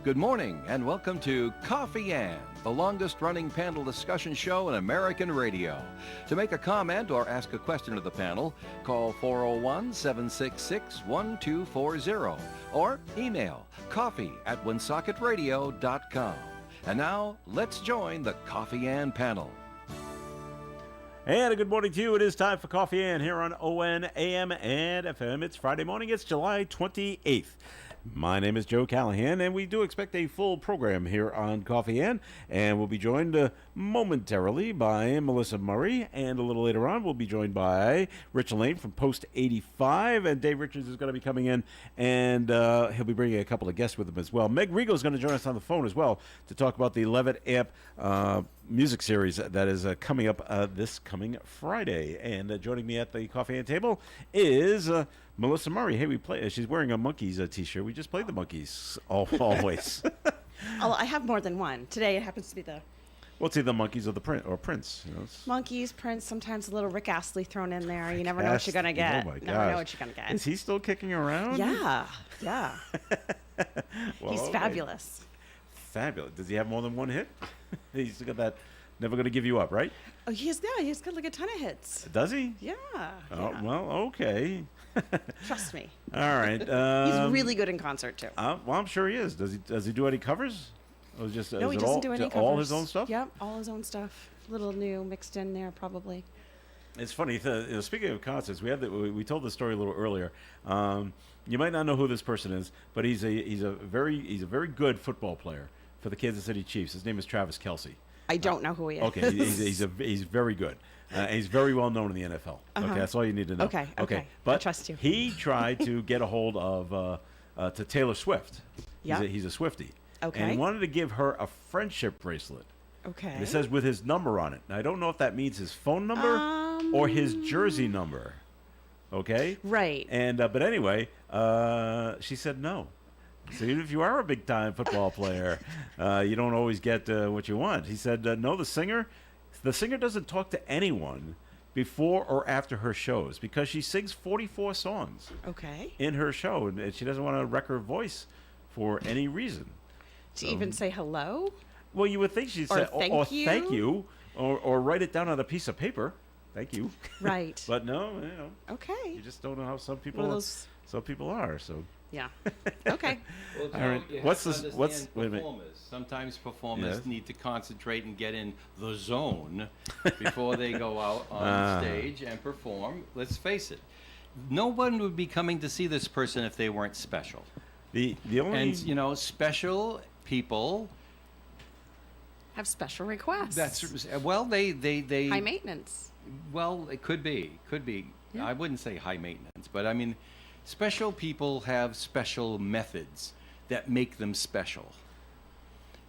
Good morning and welcome to Coffee Ann, the longest running panel discussion show in American radio. To make a comment or ask a question of the panel, call 401-766-1240 or email coffee@woonsocketradio.com. And now, let's join the Coffee Ann panel. And a good morning to you. It is time for Coffee Ann here on ON, AM, and FM. It's Friday morning. It's July 28th. My name is Joe Callahan, and we do expect a full program here on Coffee Ann. And we'll be joined momentarily by Melissa Murray. And a little later on, we'll be joined by Rich Lane from Post 85. And Dave Richards is going to be coming in, and he'll be bringing a couple of guests with him as well. Meg Riegel is going to join us on the phone as well to talk about the Levitt Amp music series that is coming up this coming Friday. And joining me at the Coffee Ann table is Melissa Murray. Hey, we play. She's wearing a Monkees t-shirt. We just played the Monkees always. Oh, I have more than one. Today it happens to be the Well, it's either Monkees or the Prince. You know, Monkees, Prince, sometimes a little Rick Astley thrown in there. You never know what you're going to get. Oh, my gosh. Never know what you're going to get. Is he still kicking around? Yeah. Well, He's okay. Fabulous. Fabulous. Does he have more than one hit? He's got that Never Gonna Give You Up, right? Oh, he's got like a ton of hits. Does he? Yeah. Oh, well, okay. Trust me. All right. He's really good in concert, too. Well, I'm sure he is. Does he do any covers? Or just, No, is he it doesn't do any covers. all his own stuff? Yep, all his own stuff. Little new mixed in there, probably. It's funny. Speaking of concerts, we told the story a little earlier. You might not know who this person is, but he's a very good football player for the Kansas City Chiefs. His name is Travis Kelce. I don't know who he is. Okay, he's very good. He's very well known in the NFL. Okay, that's all you need to know. Okay. But I trust you. He tried to get a hold of to Taylor Swift. Yeah. He's a Swiftie. Okay. And he wanted to give her a friendship bracelet. Okay. And it says with his number on it. Now, I don't know if that means his phone number or his jersey number. Okay? Right. And but anyway, she said no. So even if you are a big-time football player, you don't always get what you want. He said, no, the singer doesn't talk to anyone before or after her shows because she sings 44 songs Okay. in her show, and she doesn't want to wreck her voice for any reason. To even say hello? Well, you would think she'd Or say, thank you? thank you, or write it down on a piece of paper. Thank you. Right. But no, Okay. you just don't know how some One people of those. are. So Yeah. Okay. Well, All right. you have What's to this- understand what's- wait a minute. performers. Sometimes performers Yes. need to concentrate and get in the zone before they go out on stage and perform. Let's face it, no one would be coming to see this person if they weren't special. the only And special people. Have special requests. That's well, they high maintenance. Well, it could be. Yeah. I wouldn't say high maintenance, but I mean, special people have special methods that make them special.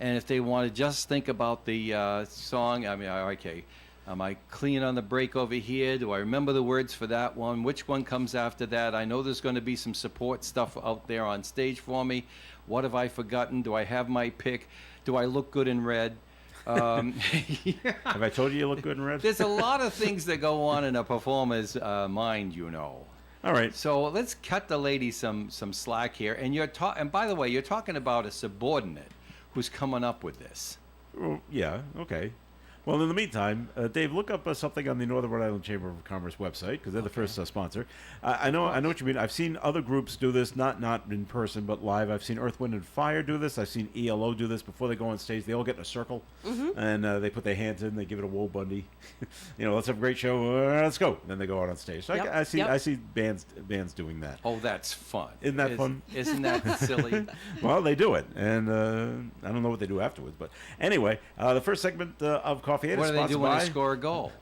And if they want to just think about the song, I mean, okay, am I clean on the break over here? Do I remember the words for that one? Which one comes after that? I know there's going to be some support stuff out there on stage for me. What have I forgotten? Do I have my pick? Do I look good in red? have I told you look good in red? There's a lot of things that go on in a performer's mind, All right. So let's cut the lady some slack here. And and by the way, you're talking about a subordinate who's coming up with this. Well, yeah. Okay. Well, in the meantime, Dave, look up something on the Northern Rhode Island Chamber of Commerce website because they're the first sponsor. I know what you mean. I've seen other groups do this, not in person but live. I've seen Earth, Wind, and Fire do this. I've seen ELO do this before they go on stage. They all get in a circle and they put their hands in. They give it a Wool Bundy. Let's have a great show. Let's go. And then they go out on stage. So Yep. I see bands doing that. Oh, that's fun. Isn't that fun? Isn't that silly? Well, they do it, and I don't know what they do afterwards. But anyway, the first segment of Coffee Aid What is do they do sponsored when by... they score a goal?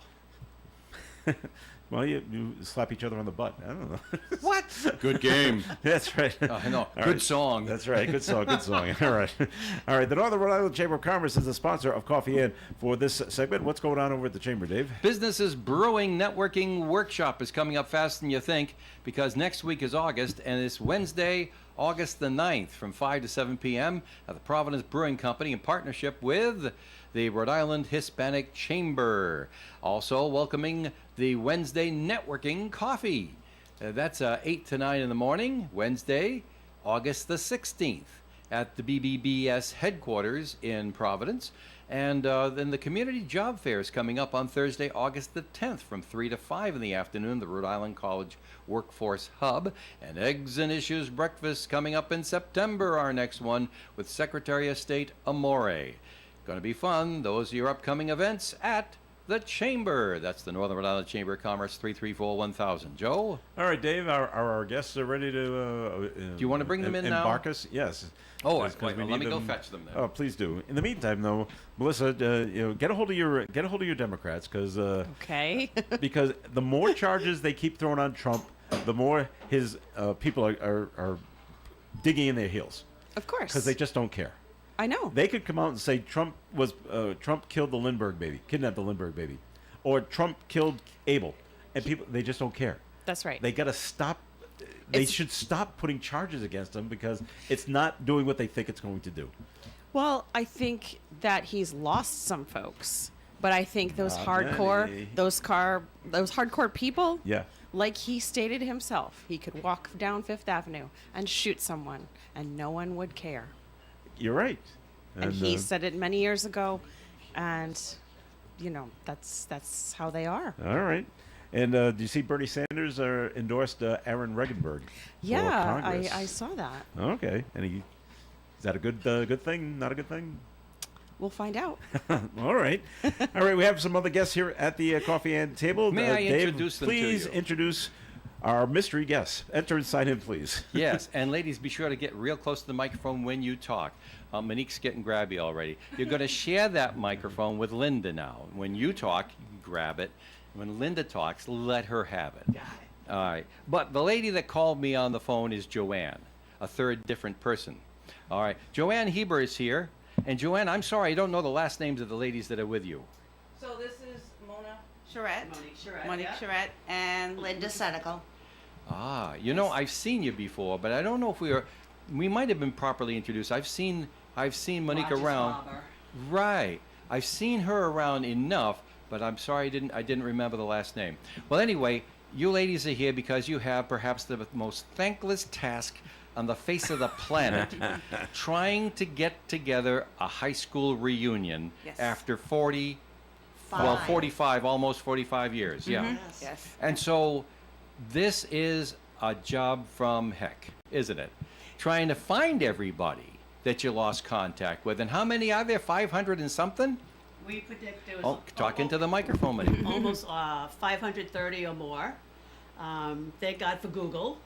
Well, you slap each other on the butt. I don't know. What? Good game. That's right. I know. All Good right. song. That's right. Good song. Good song. All right. All right. The Northern Rhode Island Chamber of Commerce is the sponsor of Coffee Inn for this segment. What's going on over at the Chamber, Dave? Businesses Brewing Networking Workshop is coming up faster than you think because next week is August and it's Wednesday, August the 9th from 5 to 7 p.m. at the Providence Brewing Company in partnership with the Rhode Island Hispanic Chamber. Also welcoming the Wednesday Networking Coffee. That's 8 to 9 in the morning, Wednesday, August the 16th. at the BBBS headquarters in Providence. And then the Community Job Fair is coming up on Thursday, August the 10th from 3 to 5 in the afternoon, the Rhode Island College Workforce Hub. And Eggs and Issues Breakfast coming up in September, our next one, with Secretary of State Amore. Going to be fun. Those are your upcoming events at the Chamber. That's the Northern Rhode Island Chamber of Commerce, 334-1000. Joe? All right, Dave, our guests are ready to... Do you want to bring them in now? Embark us? Yes. Oh, 'Cause wait, we let need me go them- fetch them then. Oh, please do. In the meantime, though, Melissa, get a hold of your Democrats, because Okay. because the more charges they keep throwing on Trump, the more his people are digging in their heels, Of course. because they just don't care. I know. They could come out and say Trump killed the Lindbergh baby, kidnapped the Lindbergh baby, or Trump killed Abel, and they just don't care. That's right. They got to stop. They It's- should stop putting charges against him, because it's not doing what they think it's going to do. Well, I think that he's lost some folks, but I think those Not hardcore, many. those hardcore people, Yeah. like he stated himself, he could walk down Fifth Avenue and shoot someone, and no one would care. You're right. And he said it many years ago, and that's how they are. All right. And do you see Bernie Sanders endorsed Aaron Regenberg? Yeah, for Congress? I saw that. Okay. And is that a good thing? Not a good thing? We'll find out. All right. All right. We have some other guests here at the coffee and table. May I Dave, introduce them to please you? introduce our mystery guests. Enter and sign in, please. Yes, and ladies, be sure to get real close to the microphone when you talk. Monique's getting grabby already. You're going to share that microphone with Linda now. When you talk, you grab it. When Linda talks, let her have it. Got it. All right. But the lady that called me on the phone is Joanne, a third different person. All right. Joanne Heber is here. And Joanne, I'm sorry, I don't know the last names of the ladies that are with you. So this is Mona Charette. Monique Charette and Linda Senecal. Ah, I've seen you before, but I don't know if we might have been properly introduced. I've seen Monique around. Right. I've seen her around enough, but I'm sorry I didn't remember the last name. Well, anyway, you ladies are here because you have perhaps the most thankless task on the face of the planet, trying to get together a high school reunion Yes. after 45, almost 45 years. Yeah. yes. And so this is a job from heck, isn't it? Trying to find everybody that you lost contact with. And how many are there? 500 and something? We predict there was Oh, talk into the microphone, Monique. almost 530 or more. Thank God for Google,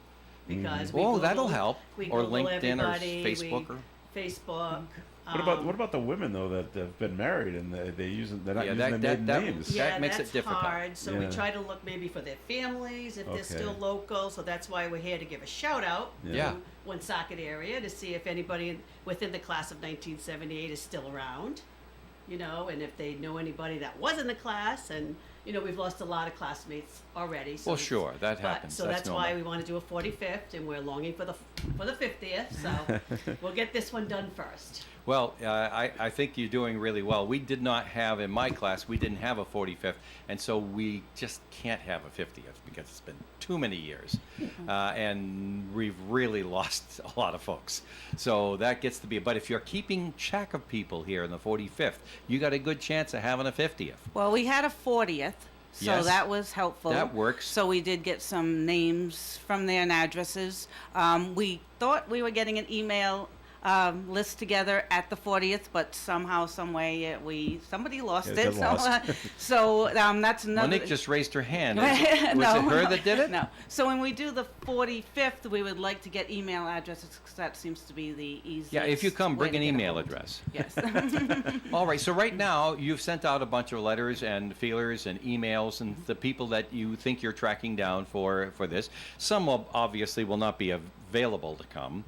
because we Oh, Google, that'll help. We Or Google LinkedIn or everybody, Facebook or- Facebook. What about the women though that have been married and they're not Yeah, using that- their that- maiden that- names? yeah. Yeah, makes it that's difficult. hard. So we Yeah. try to look maybe for their families if Okay. they're still local. So that's why we're here to give a shout out Yeah. to Woonsocket area to see if anybody within the class of 1978 is still around. And if they know anybody that was in the class, and we've lost a lot of classmates already. So Well, sure, that happens. So That's that's why normal. we want to do a 45th, and we're longing for the 50th. So we'll get this one done first. Well, I think you're doing really well. We did not have, in my class, we didn't have a 45th, and so we just can't have a 50th because it's been too many years. And we've really lost a lot of folks. So that gets to be, but if you're keeping track of people here in the 45th, you got a good chance of having a 50th. Well, we had a 40th, so Yes. that was helpful. That works. So we did get some names from there and addresses. We thought we were getting an email list together at the 40th, but somehow, some way, somebody lost Yeah, it. got lost. So that's another. Monique just raised her hand. Was it her that did it? No. So when we do the 45th, we would like to get email addresses because that seems to be the easiest. Yeah, if you come, way bring to an get a email hold. address. Yes. All right, so right now you've sent out a bunch of letters and feelers and emails and the people that you think you're tracking down for this. Some obviously will not be available to come.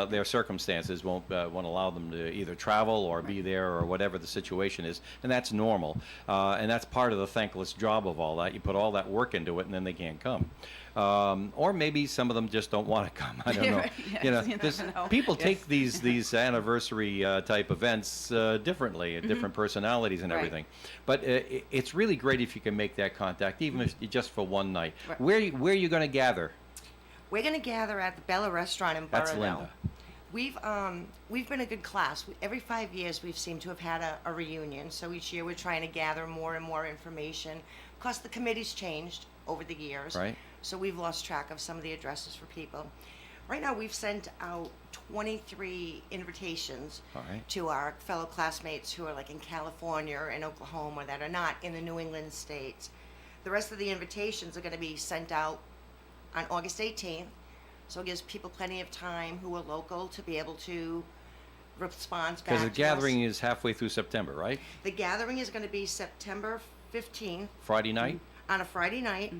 Their circumstances won't allow them to either travel or be there or whatever the situation is, and that's normal. And that's part of the thankless job of all that. You put all that work into it and then they can't come. Or maybe some of them just don't want to come. I don't know. Yes, You know, you this- never know. people Yes. take these anniversary type events differently, different personalities and Right. everything. But it's really great if you can make that contact, even if just for one night. Right. Where are you going to gather? We're going to gather at the Bella Restaurant in That's Burrowville. Linda. We've been a good class. Every 5 years, we've seemed to have had a reunion. So each year, we're trying to gather more and more information. Of course, the committee's changed over the years. Right. So we've lost track of some of the addresses for people. Right now, we've sent out 23 invitations All right. to our fellow classmates who are like in California or in Oklahoma that are not in the New England states. The rest of the invitations are going to be sent out on August 18th. So it gives people plenty of time who are local to be able to respond back Because the to gathering us. is halfway through September, right? The gathering is going to be September 15th Friday night? on a Friday night.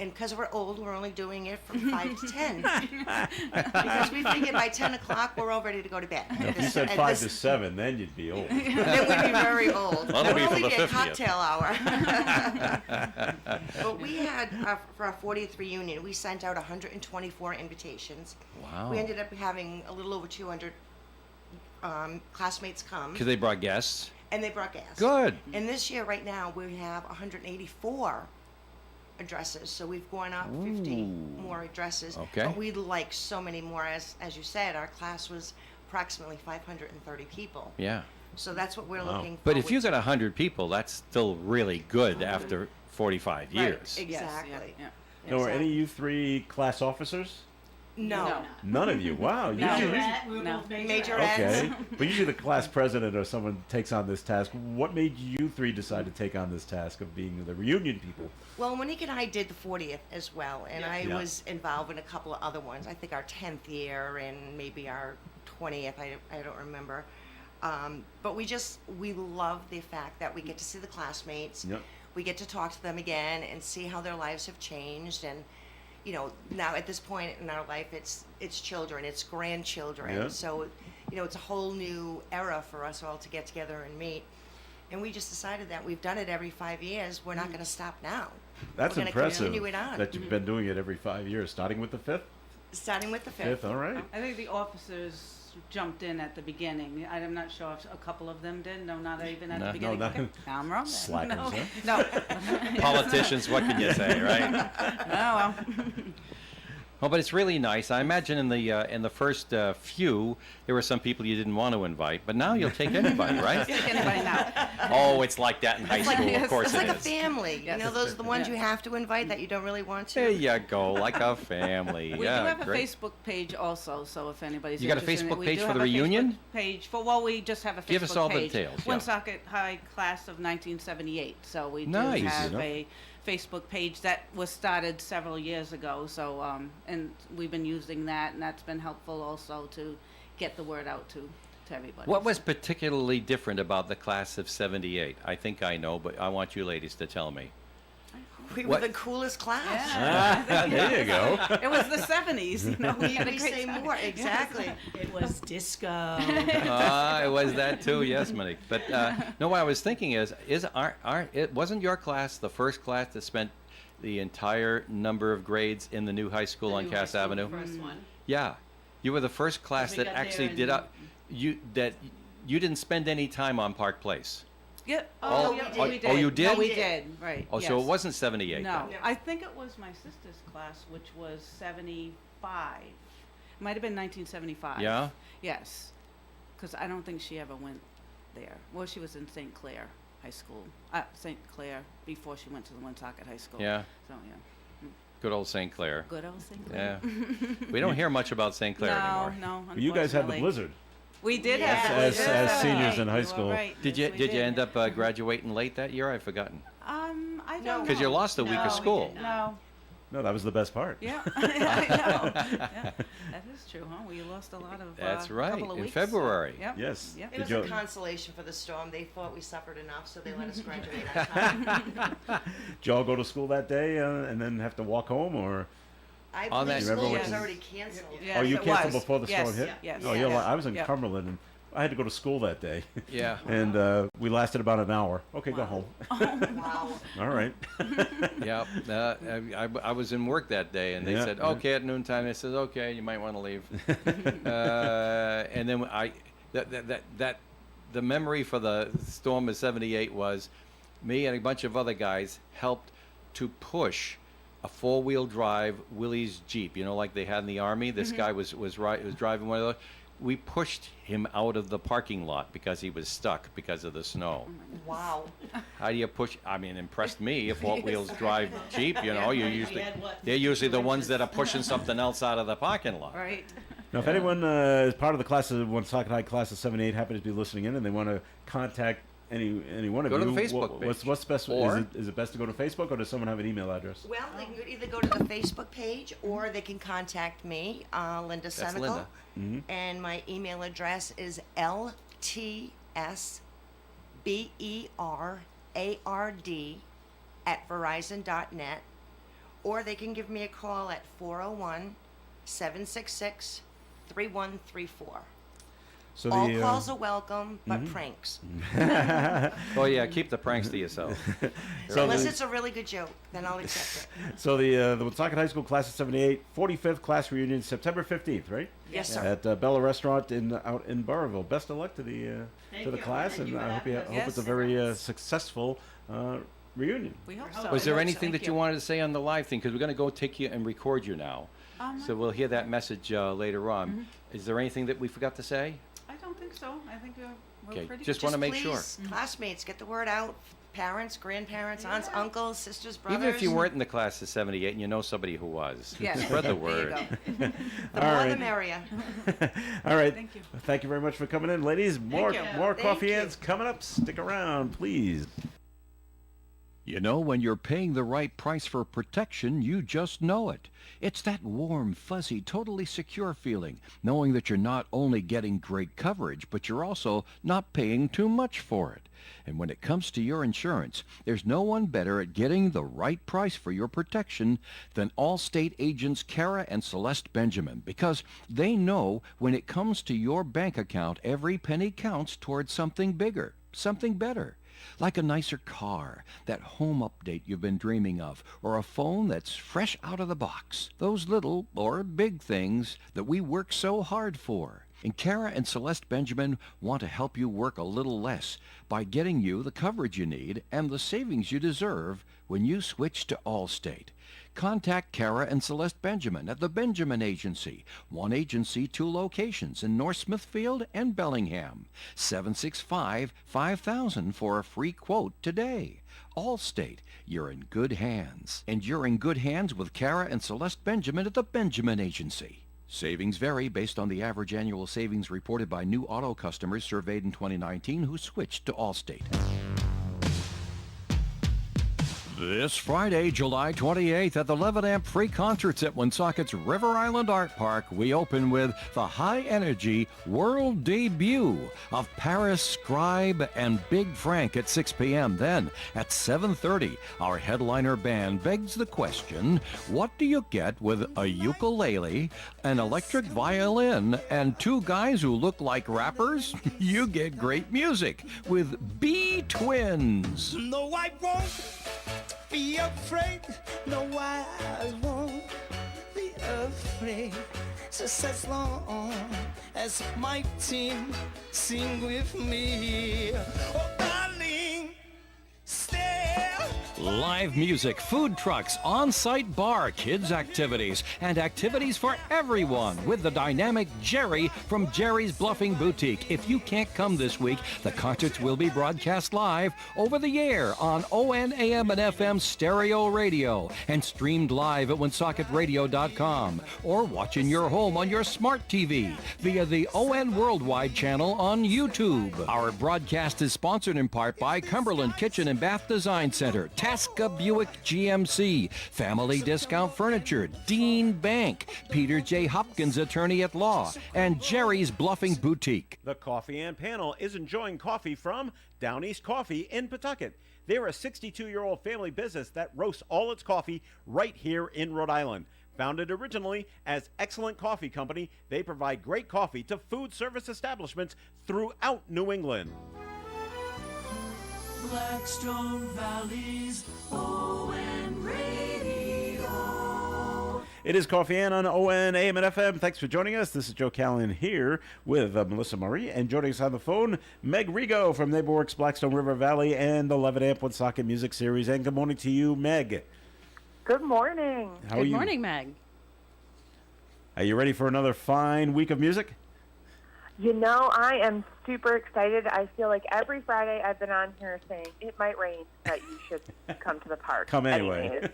And because we're old, we're only doing it from 5 to 10. Because we figured by 10 o'clock, we're all ready to go to bed. If you said 5 to 7, then you'd be old. Then we'd be very old. That'll be It'll for only the be a 50th. cocktail hour. But we had, for our 40th reunion, we sent out 124 invitations. Wow. We ended up having a little over 200 classmates come, Because they brought guests. and they brought gas. Good. And this year, right now, we have 184 addresses, so we've gone up 50 Ooh. more addresses. Okay. But we'd like so many more. As you said, our class was approximately 530 people. Yeah. So that's what we're Wow. looking for. But if you got 100 people, that's still really good after 45 years. Exactly. Now, are any of you three class officers? No. None of you. Wow. No. Usually, No. Major okay. But usually the class president or someone takes on this task. What made you three decide to take on this task of being the reunion people? Well, Monique and I did the 40th as well, and I Yeah. was involved in a couple of other ones. I think our 10th year and maybe our 20th. I don't remember. But we love the fact that we get to see the classmates. Yep. We get to talk to them again and see how their lives have changed. And now at this point in our life, it's children, it's grandchildren. Yeah. So it's a whole new era for us all to get together and meet. And we just decided that we've done it every 5 years. We're not going to stop now. That's We're gonna impressive continue it on. that you've been doing it every 5 years, starting with the fifth. Starting with the 5th. All right. I think the officers jumped in at the beginning. I'm not sure if a couple of them did. No, not even at No. the beginning. No, Okay. I'm wrong. then. Slackers, no. huh? No. Politicians, what can you say, right? Oh, well. Well, but it's really nice. I imagine in the first few, there were some people you didn't want to invite, but now you'll take anybody, right? Take anybody now. Oh, it's like that in high school. Of course It's it like a is. family. Yes. Those are the ones Yeah. you have to invite that you don't really want There to. you go, like a family. We yeah, do have a great. Facebook page also, so if anybody's You got a interested in it, Facebook we page do for have the a reunion? Facebook page for we just have a Facebook Give us all the page. details, yeah. Woonsocket High Class of 1978. So we Nice. do have Easy enough. a Facebook page that was started several years ago. So and we've been using that, and that's been helpful also to get the word out to everybody. What was particularly different about the class of '78? I think I know, but I want you ladies to tell me. We What- were the coolest class. Yeah. There you go. It was the 70s. We had a We great say time. more. Exactly. It was disco. It was that too, yes, Monique. But no, what I was thinking it wasn't your class the first class that spent the entire number of grades in the new high school on New high Cass school, Avenue? the First one. Yeah, you were the first class we that got actually there did in- you didn't spend any time on Park Place. Yeah. Oh, yeah, oh, we oh, you did? No, we did. Right. Oh, so yes. it wasn't '78. No, then. I think it was my sister's class, which was 75. Might have been 1975. Yeah? Yes, because I don't think she ever went there. Well, she was in St. Clair High School, St. Clair, before she went to the Woonsocket High School. Yeah. So yeah, Good old St. Clair. good old St. Clair. Yeah. We don't hear much about St. Clair anymore. No. Well, you guys had the unfortunately. blizzard. We did Yes. have the As- blizzard. as seniors in high You are school. right. Did Yes, you we end up graduating late that year? I've forgotten. I don't No. know. Because you lost a week No, of we school. did not. No. No, that was the best part. Yeah, I know. Yeah, that is true, huh? We lost a lot of. That's right, couple of in weeks, February. Yep. Yes. Yep. It Did was you- a consolation for the storm. They thought we suffered enough, so they let us graduate on time. Did y'all go to school that day and then have to walk home, or? I On that- believe Remember school what was you- already canceled. Yes, Oh, you it canceled was. before the storm Yes, hit? Yes. Oh, yes. I was in Yep. Cumberland, and I had to go to school that day. Yeah. And we lasted about an hour. Okay, go Wow. home. Wow. All right. Yeah, I was in work that day, and they Yeah, said, yeah. okay, at noontime. They said, okay, you might want to leave. And then the memory for the storm of '78 was me and a bunch of other guys helped to push a four-wheel drive Willys Jeep, like they had in the Army. This guy was driving one of those. we pushed him out of the parking lot because he was stuck because of the snow. Wow. How do you push? I mean, impressed me. If Walt Wheels drive Jeep, you know, you We usually had what, they're usually the 50 ones that are pushing something else out of the parking lot. Right. Now, if anyone is part of the class of Woonsocket High class of 78 happens to be listening in and they want to contact any one of Go you, to the Facebook page. what's best? Or- Is it best to go to Facebook, or does someone have an email address? Well, they can either go to the Facebook page or they can contact me, Linda That's Senecal. Linda. And my email address is ltsberard@verizon.net. Or they can give me a call at 401-766-3134. So All calls are welcome, but pranks. Oh yeah, keep the pranks to yourself. So Unless the- it's a really good joke, then I'll accept it. So the Woonsocket High School class of 78 45th class reunion September 15th, right? Yes, sir. At Bella Restaurant out in Burrillville. Best of luck to the Thank to the you. class, Thank and you I hope for having hope it's a very successful reunion. We hope so. Was there Yes, anything thank that you wanted to say on the live thing? Because we're going to go take you and record you now. So we'll hear that message later on. Is there anything that we forgot to say? I don't think so. I think we're Okay, pretty just good. want to make sure. Please, classmates, get the word out. Parents, grandparents, aunts, uncles, sisters, brothers. Even if you weren't in the class of 78 and you know somebody who was, Yes. spread the There you word. go. The All more right. the merrier. All right. Thank you. Thank you very much for coming in, ladies. More you. more Thank coffee you. ads coming up. Stick around, please. You know, when you're paying the right price for protection, you just know it. It's that warm, fuzzy, totally secure feeling, knowing that you're not only getting great coverage, but you're also not paying too much for it. And when it comes to your insurance, there's no one better at getting the right price for your protection than Allstate agents Kara and Celeste Benjamin, because they know when it comes to your bank account, every penny counts towards something bigger, something better. Like a nicer car, that home update you've been dreaming of, or a phone that's fresh out of the box. Those little or big things that we work so hard for. And Kara and Celeste Benjamin want to help you work a little less by getting you the coverage you need and the savings you deserve when you switch to Allstate. Contact Kara and Celeste Benjamin at the Benjamin Agency. One agency, 2 locations in North Smithfield and Bellingham. 765-5000 for a free quote today. Allstate, you're in good hands. And you're in good hands with Kara and Celeste Benjamin at the Benjamin Agency. Savings vary based on the average annual savings reported by new auto customers surveyed in 2019 who switched to Allstate. This Friday, July 28th, at the Levitamp Free Concerts at Woonsocket's River Island Art Park, we open with the high-energy world debut of Paris Scribe and Big Frank at 6 p.m. Then, at 7:30, our headliner band begs the question, what do you get with a ukulele, an electric violin, and 2 guys who look like rappers? You get great music with B-Twins. No, I won't be afraid. No, I won't be afraid. Just as long as my team sing with me. Oh, darling, stay. Live music, food trucks, on-site bar, kids activities, and activities for everyone with the dynamic Jerry from Jerry's Bluffing Boutique. If you can't come this week, the concerts will be broadcast live over the air on ON, AM, and FM stereo radio and streamed live at woonsocketradio.com or watch in your home on your smart TV via the ON Worldwide channel on YouTube. Our broadcast is sponsored in part by Cumberland Kitchen and Bath Design Center, Tasca Buick GMC, Family Discount Furniture, Dean Bank, Peter J. Hopkins Attorney at Law, and Jerry's Bluffing Boutique. The Coffee and Panel is enjoying coffee from Down East Coffee in Pawtucket. They're a 62-year-old family business that roasts all its coffee right here in Rhode Island. Founded originally as Excellent Coffee Company, they provide great coffee to food service establishments throughout New England. Blackstone Valley's ON Radio. It is Coffee Ann on ON, AM, and FM. Thanks for joining us. This is Joe Callahan here with Melissa Murray, and joining us on the phone, Meg Rigo from NeighborWorks Blackstone River Valley and the Levitamp Woonsocket Music Series. And good morning to you, Meg. Good morning. How are Good you? morning, Meg. Are you ready for another fine week of music? You know, I am super excited. I feel like every Friday I've been on here saying it might rain, but you should come to the park. Come anyway. anyways.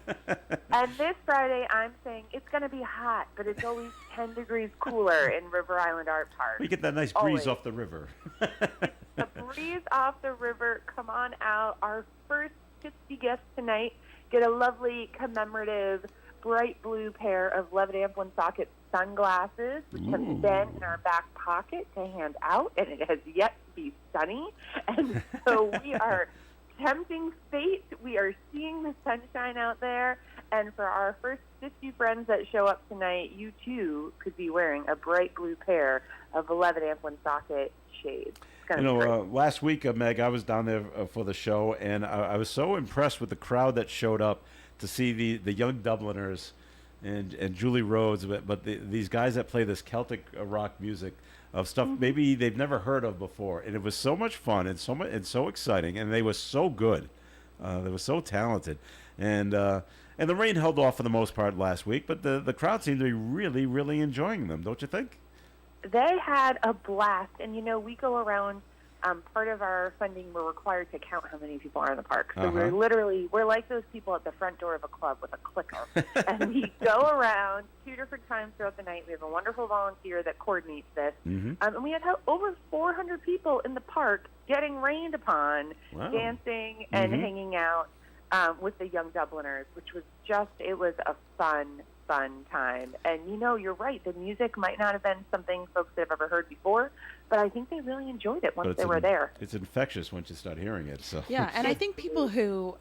And this Friday I'm saying it's going to be hot, but it's always 10 degrees cooler in River Island Art Park. We get that nice breeze Always. off the river. The breeze off the river. Come on out. Our first 50 guests tonight get a lovely commemorative bright blue pair of Levitt Amp Woonsocket sunglasses, which have been in our back pocket to hand out, and it has yet to be sunny. And so we are tempting fate. We are seeing the sunshine out there. And for our first 50 friends that show up tonight, you too could be wearing a bright blue pair of Levitt Amp Woonsocket shades. It's gonna be great. Last week, Meg, I was down there for the show, and I was so impressed with the crowd that showed up to see the young Dubliners and Julie Rhodes, but these guys that play this Celtic rock music of stuff maybe they've never heard of before, and it was so much fun and so exciting, and they were so good, they were so talented, and the rain held off for the most part last week, but the crowd seemed to be really, really enjoying them, don't you think? They had a blast, and you know, we go around. Part of our funding, we're required to count how many people are in the park. So we're like those people at the front door of a club with a clicker. And we go around 2 different times throughout the night. We have a wonderful volunteer that coordinates this. And we had over 400 people in the park getting rained upon, dancing and hanging out with the young Dubliners, which was it was a fun time. And you know, you're right, the music might not have been something folks have ever heard before, but I think they really enjoyed it once they were there. It's infectious once you start hearing it. So Yeah, and I think people who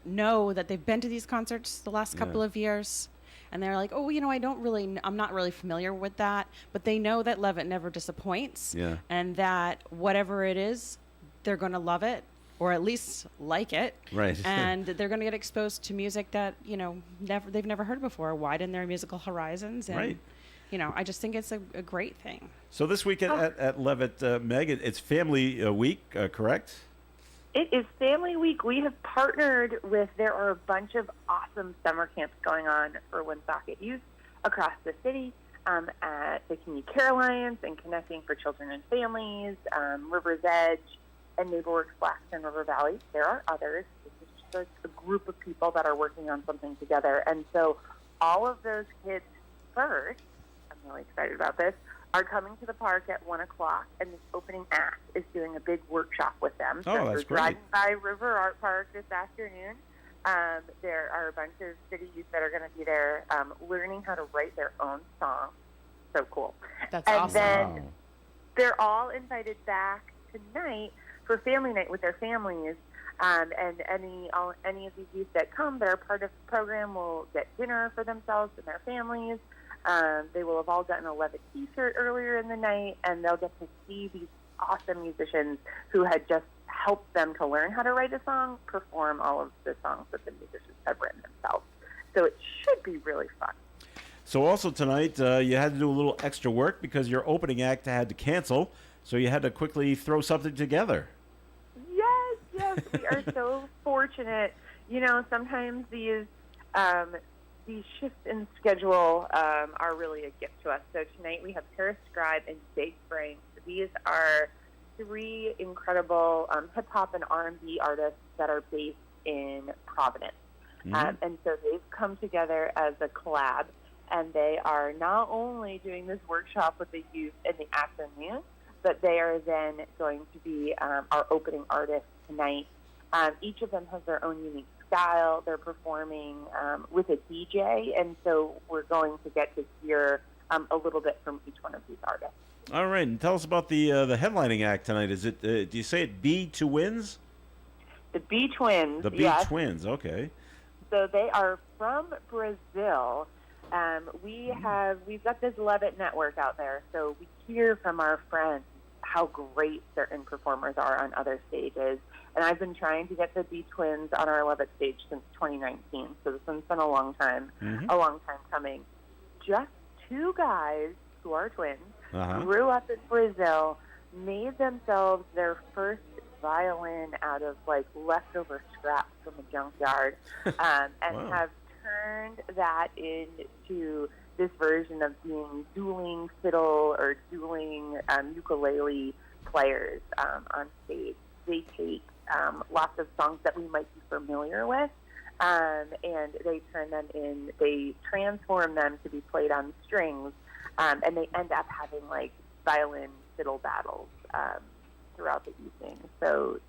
know that they've been to these concerts the last couple of years, and they're like, oh, you know, I'm not really familiar with that, but they know that Levitt never disappoints, and that whatever it is, they're going to love it, or at least like it, right? And they're going to get exposed to music that, you know, they've never heard before, widen their musical horizons, and right. You know, I just think it's a great thing. So this week at Levitt, Meg, it's Family Week, correct? It is Family Week. We have partnered with, there are a bunch of awesome summer camps going on for Woonsocket youth across the city, at the Community Care Alliance and Connecting for Children and Families, River's Edge, and NeighborWorks Blackstone River Valley. There are others. This is just a group of people that are working on something together. And so all of those kids first, I'm really excited about this, are coming to the park at 1 o'clock, and the opening act is doing a big workshop with them. Oh, so that's we're great. driving by River Art Park this afternoon. There are a bunch of city youth that are going to be there learning how to write their own song. So cool. That's and awesome. then they're all invited back tonight for family night with their families. And any of these youth that come that are part of the program will get dinner for themselves and their families. They will have all gotten a Levitt t-shirt earlier in the night, and they'll get to see these awesome musicians who had just helped them to learn how to write a song perform all of the songs that the musicians have written themselves. So it should be really fun. So also tonight, you had to do a little extra work because your opening act had to cancel, so you had to quickly throw something together. Yes, we are so fortunate. You know, sometimes these shifts in schedule are really a gift to us. So tonight we have Tara Scribe and Jake Frank. These are 3 incredible hip-hop and R&B artists that are based in Providence. And so they've come together as a collab, and they are not only doing this workshop with the youth in the afternoon, but they are then going to be our opening artists tonight. Each of them has their own unique style. They're performing with a DJ, and so we're going to get to hear a little bit from each one of these artists. All right, and tell us about the headlining act tonight. Is it? Do you say it B Twins? The B Twins. The B yes. Twins. Okay. So they are from Brazil. We've got this Levitt network out there, so we hear from our friends how great certain performers are on other stages. And I've been trying to get the B Twins on our Levitt stage since 2019, so this one's been a long time coming. Just 2 guys who are twins, grew up in Brazil, made themselves their first violin out of like leftover scraps from a junkyard, and have turned that into this version of being dueling fiddle or dueling ukulele players on stage. They take lots of songs that we might be familiar with, and they they transform them to be played on strings, and they end up having like violin fiddle battles throughout the evening. So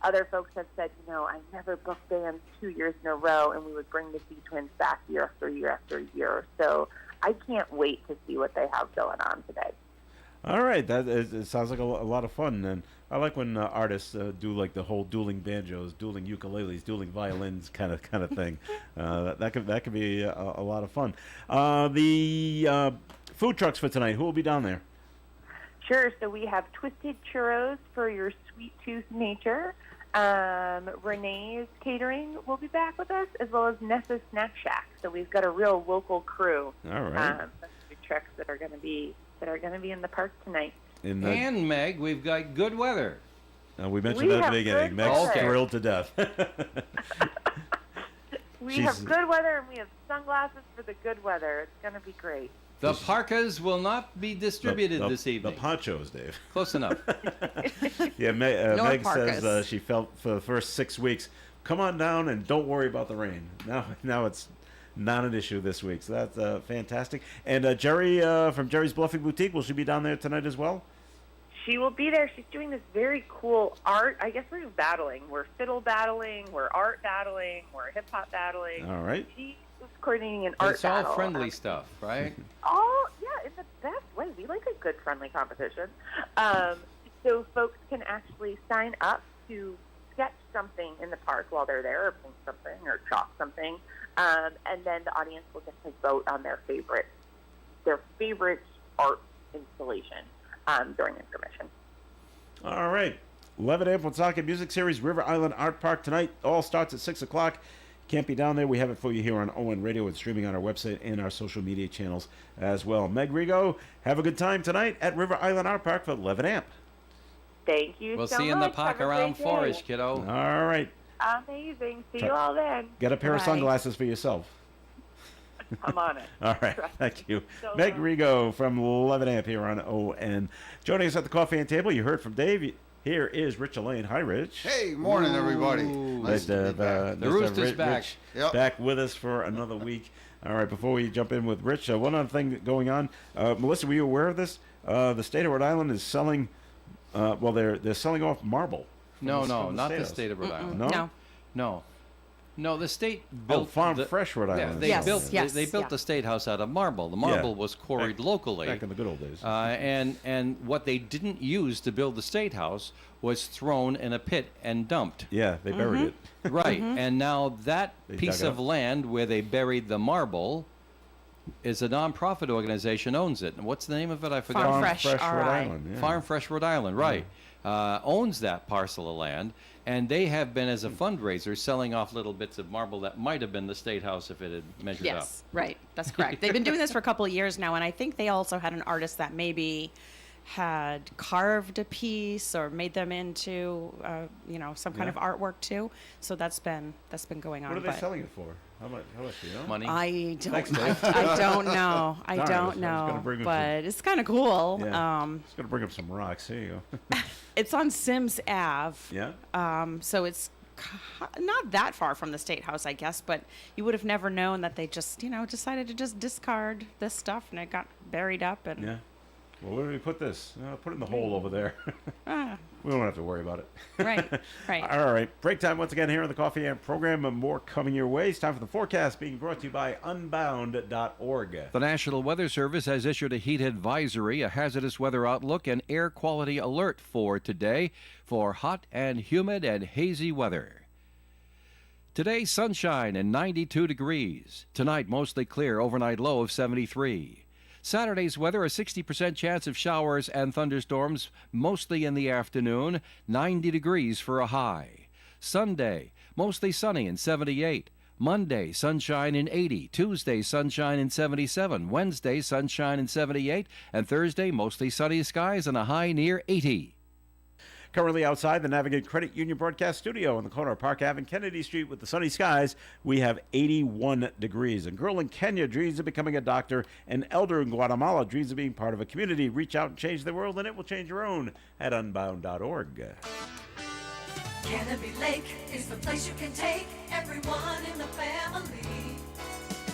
other folks have said, I never booked bands 2 years in a row, and we would bring the C-Twins back year after year after year. So I can't wait to see what they have going on today. All right, it sounds like a lot of fun, and I like when artists do like the whole dueling banjos, dueling ukuleles, dueling violins kind of thing. That could be a lot of fun. The food trucks for tonight. Who will be down there? Sure. So we have Twisted Churros for your sweet tooth nature. Renee's Catering will be back with us, as well as Nessa's Snack Shack. So we've got a real local crew. All right. Food trucks that are going to be in the park tonight. And Meg, we've got good weather. We mentioned that at the beginning. Meg's thrilled to death. We have good weather, and we have sunglasses for the good weather. It's going to be great. The parkas will not be distributed this evening. The ponchos, Dave. Close enough. Yeah, Meg parkas. says she felt for the first 6 weeks, come on down and don't worry about the rain. Now it's not an issue this week, so that's fantastic. And Jerry from Jerry's Bluffing Boutique, will she be down there tonight as well? She will be there. She's doing this very cool art. I guess we're battling. We're fiddle battling. We're art battling. We're hip hop battling. All right. She is coordinating an art battle. It's all friendly stuff, right? Oh, yeah, in the best way. We like a good friendly competition. So folks can actually sign up to sketch something in the park while they're there, or paint something, or chalk something, and then the audience will get to vote on their favorite art installation during intermission. All right. 11 a.m. Woonsocket Music Series, River Island Art Park tonight. All starts at 6 o'clock. Can't be down there. We have it for you here on ON Radio and streaming on our website and our social media channels as well. Meg Rigo, have a good time tonight at River Island Art Park for 11 amp. Thank you We'll so see you in the much. park Have a around great day. four-ish, kiddo. All right. Amazing. See you all then. Get a pair of Bye. sunglasses for yourself. I'm on it. All right. Thank you. So Meg much. Rigo from 11 amp here on ON. Joining us at the coffee and table, you heard from Dave. Here is Rich Elaine. Hi, Rich. Hey, morning, everybody. Nice to be back. The Rooster's back. Rich Yep. back with us for another week. All right, before we jump in with Rich, one other thing going on. Melissa, were you aware of this? The state of Rhode Island is selling, they're selling off marble. No, from not the House. state of Rhode Island. No? No, the state built Farm Fresh Rhode Yeah, Island. they Yes, built yes, they built yeah. the state house out of marble. The marble was quarried locally. Back in the good old days. And what they didn't use to build the state house was thrown in a pit and dumped. Yeah, they buried it. Right. And now that They piece dug it of up. land where they buried the marble is a nonprofit organization owns it. And what's the name of it? I forgot. Farm Fresh Rhode RI. Island. Yeah. Farm Fresh Rhode Island, right. Owns that parcel of land, and they have been, as a fundraiser, selling off little bits of marble that might have been the State House if it had measured Yes, right. That's correct. They've been doing this for a couple of years now, and I think they also had an artist that maybe had carved a piece or made them into, some kind of artwork too. So that's been going on. What are they but selling it for? How much do you know? up. Money. I don't. Thanks, Dave. I don't know. I Darn, I don't was gonna know. bring him But it's kind of cool. Yeah. Just gonna bring up some rocks. Here you go. It's on Sims Ave. Yeah. So it's not that far from the State House, I guess, but you would have never known that they just, decided to just discard this stuff and it got buried up and Yeah. Well, where do we put this? Put it in the hole over there. ah, We don't have to worry about it. right. All right. Break time once again here on the Coffee Amp program. More coming your way. It's time for the forecast being brought to you by Unbound.org. The National Weather Service has issued a heat advisory, a hazardous weather outlook, and air quality alert for today for hot and humid and hazy weather. Today, sunshine and 92 degrees. Tonight, mostly clear, overnight low of 73. Saturday's weather, a 60% chance of showers and thunderstorms, mostly in the afternoon, 90 degrees for a high. Sunday, mostly sunny and 78. Monday, sunshine in 80. Tuesday, sunshine in 77. Wednesday, sunshine in 78. And Thursday, mostly sunny skies and a high near 80. Currently outside the Navigate Credit Union broadcast studio on the corner of Park Ave and Kennedy Street with the sunny skies, we have 81 degrees. A girl in Kenya dreams of becoming a doctor. An elder in Guatemala dreams of being part of a community. Reach out and change the world, and it will change your own at unbound.org. Canopy Lake is the place you can take everyone in the family.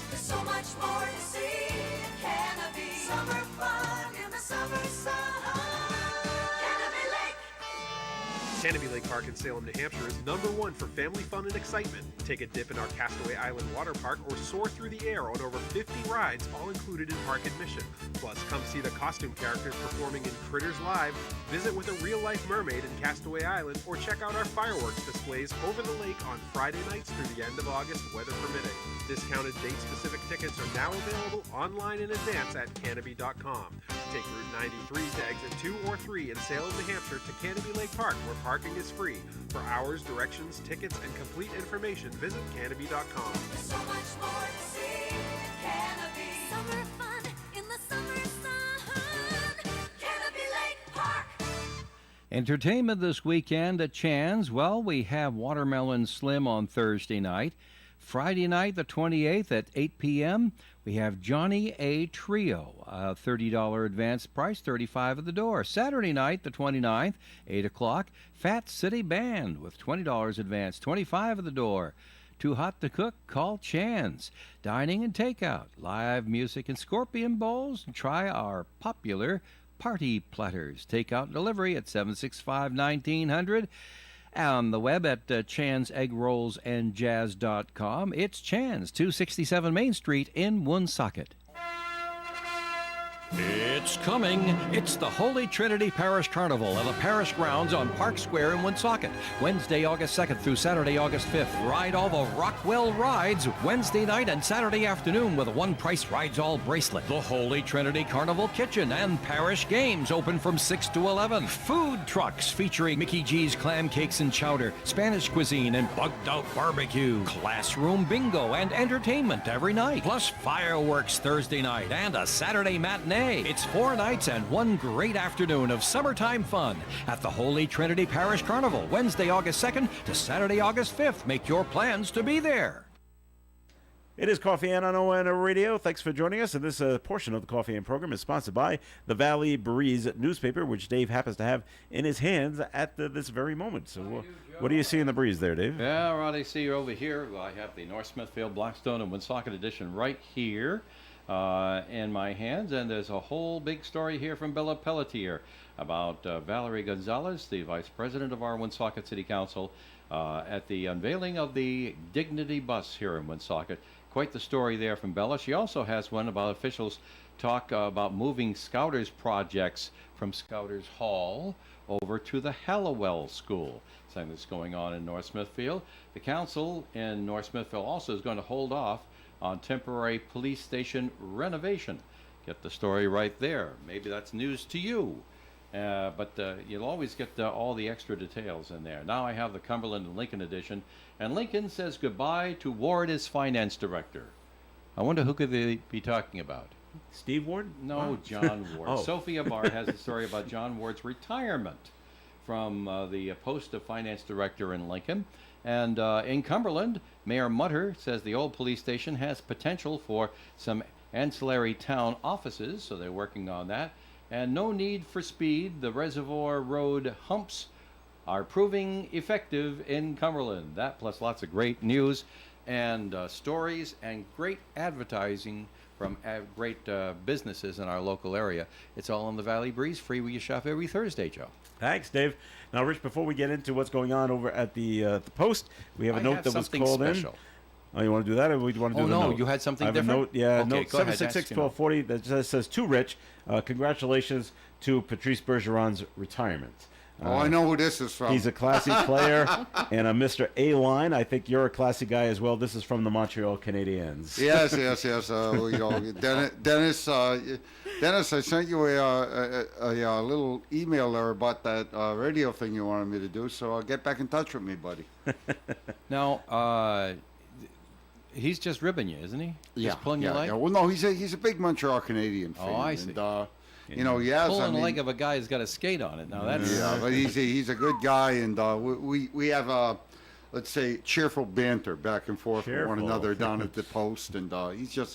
There's so much more to see in Canopy. Summer fun in the summer sun. Canopy Lake. Canopy Lake Park in Salem, New Hampshire is #1 for family fun and excitement. Take a dip in our Castaway Island water park or soar through the air on over 50 rides, all included in park admission. Plus, come see the costume characters performing in Critters Live, visit with a real-life mermaid in Castaway Island, or check out our fireworks displays over the lake on Friday nights through the end of August, weather permitting. Discounted date-specific tickets are now available online in advance at canopy.com. Take Route 93 to exit 2 or 3 in Salem, New Hampshire to Canopy Lake Park, where parking is free. For hours, directions, tickets, and complete information, visit canopy.com. There's so much more to see in Canopy. Summer fun in the summer sun. Canopy Lake Park. Entertainment this weekend at Chan's. Well, we have Watermelon Slim on Thursday night. Friday night, the 28th at 8 p.m., we have Johnny A. Trio, $30 advance price, $35 at the door. Saturday night, the 29th, 8 o'clock, Fat City Band with $20 advance, $25 at the door. Too hot to cook? Call Chan's. Dining and takeout, live music and scorpion bowls. And try our popular party platters. Takeout and delivery at 765-1900. On the web at chanseggrollsandjazz.com. It's Chan's, 267 Main Street in Woonsocket. It's coming. It's the Holy Trinity Parish Carnival at the parish grounds on Park Square in Woonsocket. Wednesday, August 2nd through Saturday, August 5th. Ride all the Rockwell rides Wednesday night and Saturday afternoon with a one-price rides-all bracelet. The Holy Trinity Carnival Kitchen and Parish Games open from 6 to 11. Food trucks featuring Mickey G's clam cakes and chowder, Spanish cuisine, and bugged-out barbecue. Classroom bingo and entertainment every night. Plus fireworks Thursday night and a Saturday matinee. It's 4 nights and one great afternoon of summertime fun at the Holy Trinity Parish Carnival, Wednesday, August 2nd to Saturday, August 5th. Make your plans to be there. It is Coffee Ann on ON Radio. Thanks for joining us. And this portion of the Coffee Ann program is sponsored by the Valley Breeze newspaper, which Dave happens to have in his hands at this very moment. So what do you see in the breeze there, Dave? Yeah, right, I see over here. Well, I have the North Smithfield, Blackstone, and Woonsocket edition right here in my hands, and there's a whole big story here from Bella Pelletier about Valerie Gonzalez, the vice president of our Woonsocket City Council, at the unveiling of the Dignity Bus here in Woonsocket. Quite the story there from Bella. She also has one about officials talk about moving Scouters projects from Scouters Hall over to the Hallowell School, something that's going on in North Smithfield. The council in North Smithfield also is going to hold off on temporary police station renovation. Get the story right there. Maybe that's news to you. But you'll always get all the extra details in there. Now I have the Cumberland and Lincoln edition. And Lincoln says goodbye to Ward as finance director. I wonder who could they be talking about? Steve Ward? No, John Ward. Oh. Sophia Barr has a story about John Ward's retirement from the post of finance director in Lincoln. And in Cumberland, Mayor Mutter says the old police station has potential for some ancillary town offices, so they're working on that. And no need for speed. The Reservoir Road humps are proving effective in Cumberland. That plus lots of great news and stories and great advertising from great businesses in our local area. It's all in the Valley Breeze, free where you shop every Thursday, Joe. Thanks, Dave. Now, Rich, before we get into what's going on over at the Post, we have a note that was called special. in. Oh, you want to do that, or do you want to do the note? Oh, no, you had something I have different? A note, yeah, Okay, note go ahead, 766-1240 that just says, to Rich, congratulations to Patrice Bergeron's retirement. I know who this is from. He's a classy player and a Mr. A-line. I think you're a classy guy as well. This is from the Montreal Canadiens. Yes. Dennis, I sent you a little email there about that radio thing you wanted me to do, so get back in touch with me, buddy. Now, he's just ribbing you, isn't he? Just pulling your leg? Yeah. Well, no, he's a big Montreal Canadian fan. Oh, I see. And, You know, yes, Pulling I mean, the leg of a guy who's got a skate on it. Now that's yeah, but he's a good guy, and we have let's say cheerful banter back and forth with one Cheerful. another down at the post, and he's just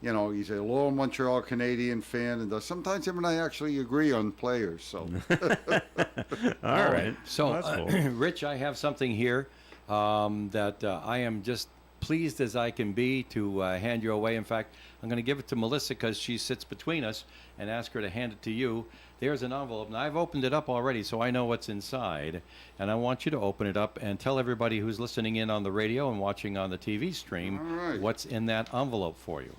he's a loyal Montreal Canadian fan, and sometimes him and I actually agree on players. So All right. So, Well, that's cool. Rich, I have something here that I am just pleased as I can be to hand you away. In fact, I'm going to give it to Melissa because she sits between us and ask her to hand it to you. There's an envelope. Now, I've opened it up already, so I know what's inside. And I want you to open it up and tell everybody who's listening in on the radio and watching on the TV stream All right. what's in that envelope for you.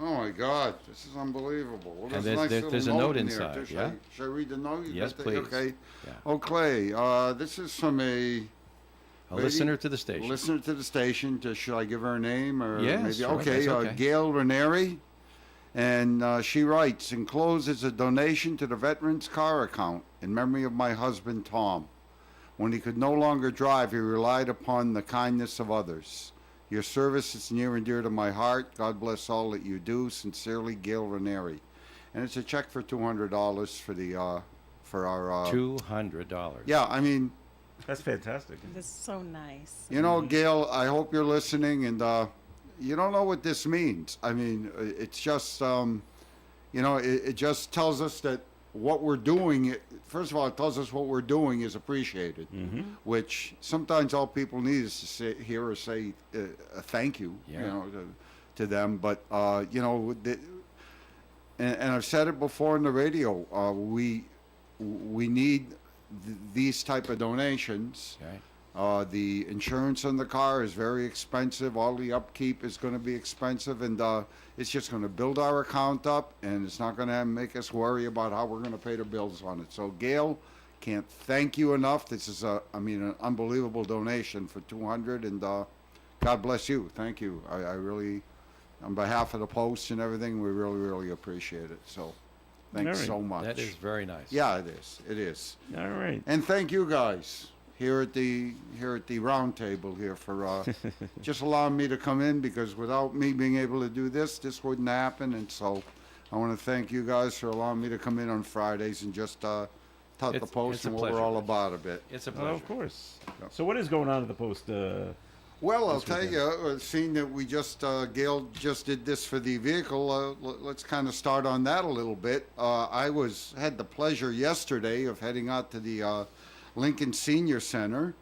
Oh my God, this is unbelievable. Well, And there's there's a note in there, inside, too. yeah? Should I read the note? You Yes, got the- please. Okay. Yeah. Oh, Clay, this is from a lady- Listener to the station. Listener to the station. Should I give her a name or Yeah, maybe? sure, Okay, that's okay. Gail Ranieri, and she writes, "Enclosed is a donation to the Veterans Car Account in memory of my husband Tom. When he could no longer drive, he relied upon the kindness of others. Your service is near and dear to my heart. God bless all that you do. Sincerely, Gail Ranieri." And it's a check for $200 for our $200. Yeah, I mean, That's fantastic. This is so nice. you know, Gail, I hope you're listening, and you don't know what this means. I mean, it's just, it just tells us that what we're doing, first of all, it tells us what we're doing is appreciated, which sometimes all people need is to hear or say a thank you, Yeah. to them. But, and I've said it before on the radio, we need these type of donations. Okay. The insurance on the car is very expensive. All the upkeep is going to be expensive, and it's just going to build our account up, and it's not going to make us worry about how we're going to pay the bills on it. So, Gail, can't thank you enough. This is an unbelievable donation for $200, and God bless you. Thank you. I really, on behalf of the Post and everything, we really, really appreciate it. So, thanks All right. so much. That is very nice. Yeah, it is. It is. All right. And thank you guys here at the round table here for just allowing me to come in, because without me being able to do this wouldn't happen. And so I want to thank you guys for allowing me to come in on Fridays and just tout the It's Post a and what we're pleasure, all Rich. about a bit. It's a Oh, pleasure. of course. So what is going on at the Post? Well, I'll This tell you, seeing that we just, Gail just did this for the vehicle, let's kind of start on that a little bit. I had the pleasure yesterday of heading out to the Lincoln Senior Center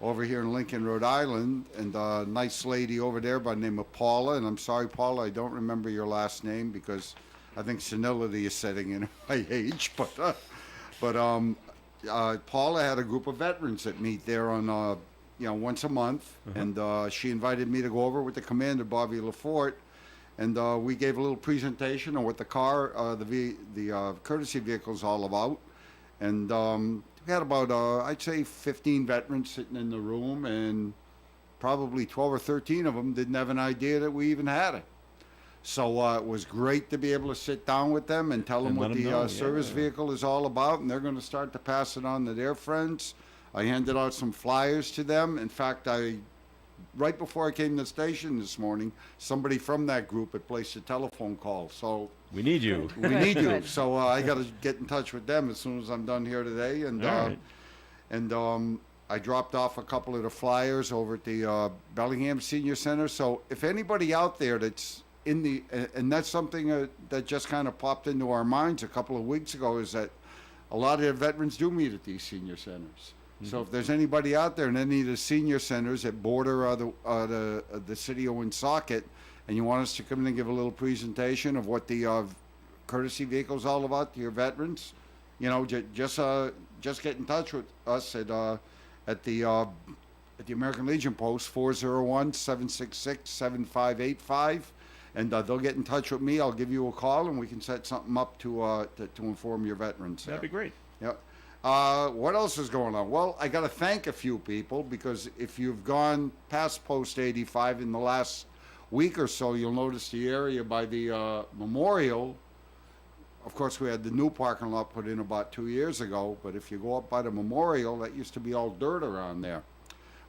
over here in Lincoln, Rhode Island, and a nice lady over there by the name of Paula. And I'm sorry, Paula, I don't remember your last name because I think senility is setting in at my age. But Paula had a group of veterans that meet there on once a month, and she invited me to go over with the commander, Bobby Lafort, and we gave a little presentation on what the car, the courtesy vehicle is all about. And we had about, I'd say, 15 veterans sitting in the room, and probably 12 or 13 of them didn't have an idea that we even had it. So it was great to be able to sit down with them and tell them And let what 'em the know, service yeah. vehicle is all about, and they're going to start to pass it on to their friends. I handed out some flyers to them. In fact, right before I came to the station this morning, somebody from that group had placed a telephone call. So We need you. we need you. So I got to get in touch with them as soon as I'm done here today. And All right. I dropped off a couple of the flyers over at the Bellingham Senior Center. So if anybody out there that's in the, and that's something that just kind of popped into our minds a couple of weeks ago, is that a lot of the veterans do meet at these senior centers. So if there's anybody out there in any of the senior centers that border the city of Woonsocket, and you want us to come in and give a little presentation of what the courtesy vehicle is all about to your veterans, just get in touch with us at the American Legion Post, 401-766-7585, and they'll get in touch with me. I'll give you a call, and we can set something up to inform your veterans. That'd be great. Yep. What else is going on? Well, I got to thank a few people, because if you've gone past Post 85 in the last week or so, you'll notice the area by the memorial. Of course, we had the new parking lot put in about 2 years ago, but if you go up by the memorial, that used to be all dirt around there.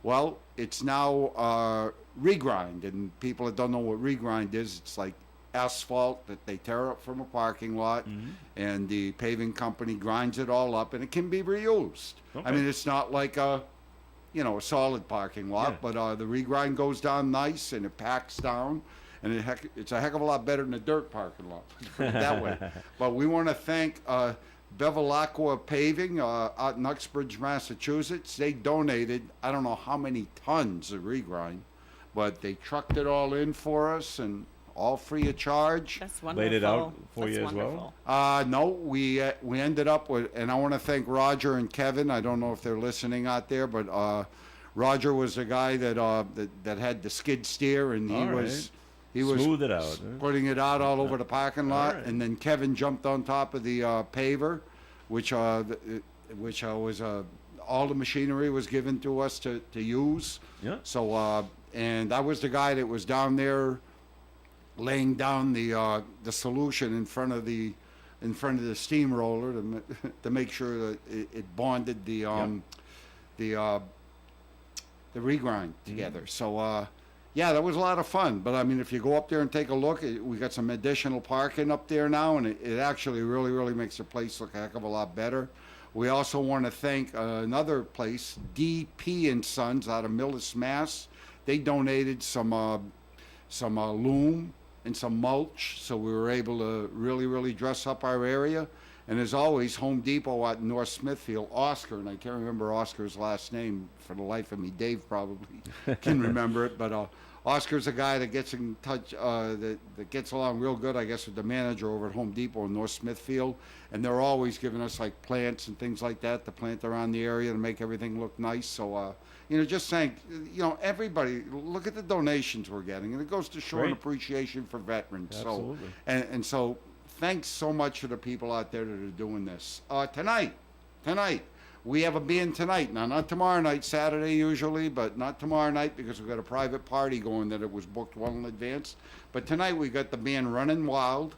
Well, it's now regrind, and people that don't know what regrind is, it's like asphalt that they tear up from a parking lot, and the paving company grinds it all up, and it can be reused. I Okay. mean, it's not like a solid parking lot, Yeah. but the regrind goes down nice and it packs down, and it's a heck of a lot better than a dirt parking lot. Put it that way. But we want to thank Bevilacqua Paving out in Uxbridge, Massachusetts. They donated I don't know how many tons of regrind, but they trucked it all in for us and all free of charge. That's wonderful. Laid it out for That's you as wonderful. well? No, we ended up with, and I want to thank Roger and Kevin. I don't know if they're listening out there, but Roger was the guy that had the skid steer, and All he was Smooth it out, huh? putting it out all over the parking lot, right. and then Kevin jumped on top of the paver, which was all the machinery was given to us to use. Yeah. So and I was the guy that was down there laying down the solution in front of the steamroller to make sure that it bonded the regrind together. So yeah, that was a lot of fun. But I mean, if you go up there and take a look, we got some additional parking up there now, and it actually really makes the place look a heck of a lot better. We also want to thank another place, DP and Sons out of Millis, Mass. They donated some loom and some mulch, so we were able to really dress up our area. And as always, Home Depot out in North Smithfield, Oscar, and I can't remember Oscar's last name for the life of me. Dave probably can remember it, but Oscar's a guy that gets in touch, that gets along real good, I guess, with the manager over at Home Depot in North Smithfield. And they're always giving us like plants and things like that to plant around the area to make everything look nice. So, just thank, everybody, look at the donations we're getting. And it goes to show an Great. appreciation for veterans. Absolutely. So, and so thanks so much to the people out there that are doing this. Tonight, we have a band tonight. Now, not tomorrow night, Saturday usually, but not tomorrow night because we've got a private party going that it was booked well in advance. But tonight we got the band Running Wild,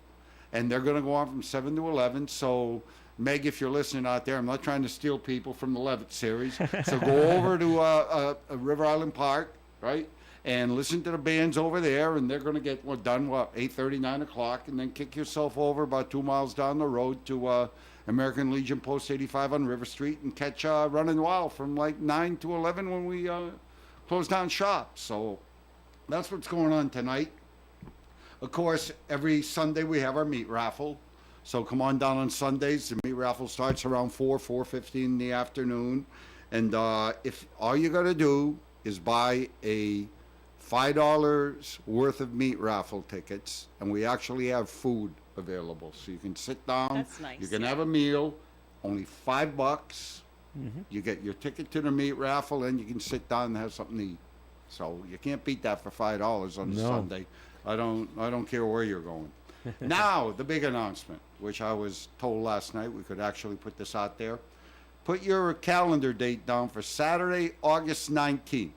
and they're going to go on from 7 to 11. So, Meg, if you're listening out there, I'm not trying to steal people from the Levitt series. So go over to River Island Park, right? And listen to the bands over there, and they're going to get done, 8:30, 9 o'clock, and then kick yourself over about 2 miles down the road to American Legion Post 85 on River Street and catch Running Wild from like 9 to 11 when we close down shop. So that's what's going on tonight. Of course, every Sunday we have our meat raffle. So come on down on Sundays. The meat raffle starts around 4:15 in the afternoon. And if all you got to do is buy a $5 worth of meat raffle tickets, and we actually have food available. So you can sit down. That's nice, You can yeah. have a meal, only $5. You get your ticket to the meat raffle, and you can sit down and have something to eat. So you can't beat that for $5 on a No. Sunday. I don't care where you're going. Now, the big announcement, which I was told last night, we could actually put this out there. Put your calendar date down for Saturday, August 19th.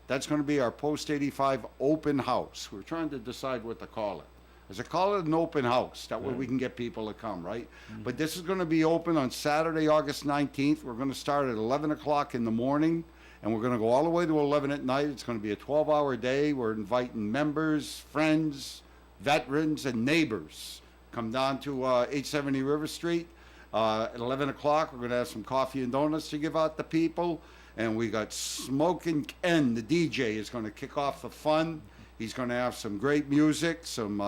That's going to be our Post 85 open house. We're trying to decide what to call it. Is it call it an open house? That way we can get people to come, right? But this is going to be open on Saturday, August 19th. We're going to start at 11 o'clock in the morning, and we're going to go all the way to 11 at night. It's going to be a 12-hour day. We're inviting members, friends, veterans, and neighbors. Come down to 870 River Street. At 11 o'clock, we're going to have some coffee and donuts to give out to people. And we got Smokin' Ken, the DJ, is going to kick off the fun. He's going to have some great music, some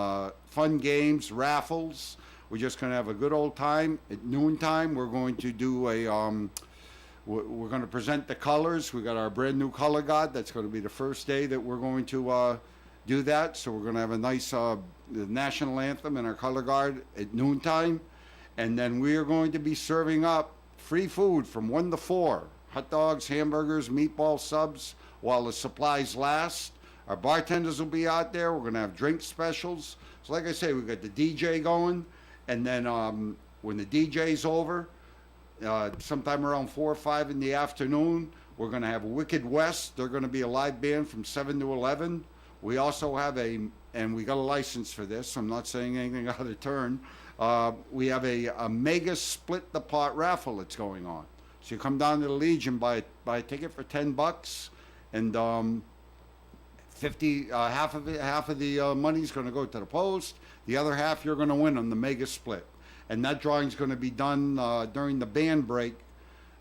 fun games, raffles. We're just going to have a good old time. At noontime, we're going to do we're going to present the colors. We got our brand new color guard. That's going to be the first day that we're going to do that. So we're going to have a nice the national anthem and our color guard at noontime. And then we are going to be serving up free food from 1 to 4. Hot dogs, hamburgers, meatball subs while the supplies last. Our bartenders will be out there. We're going to have drink specials. So like I say, we've got the DJ going. And then when the DJ's over, sometime around 4 or 5 in the afternoon, we're going to have Wicked West. They're going to be a live band from 7 to 11. We also have and we got a license for this, so I'm not saying anything out of turn. We have a mega split the pot raffle that's going on. So you come down to the Legion, buy a ticket for $10, and half of the money's going to go to the post. The other half you're going to win on the mega split, and that drawing's going to be done during the band break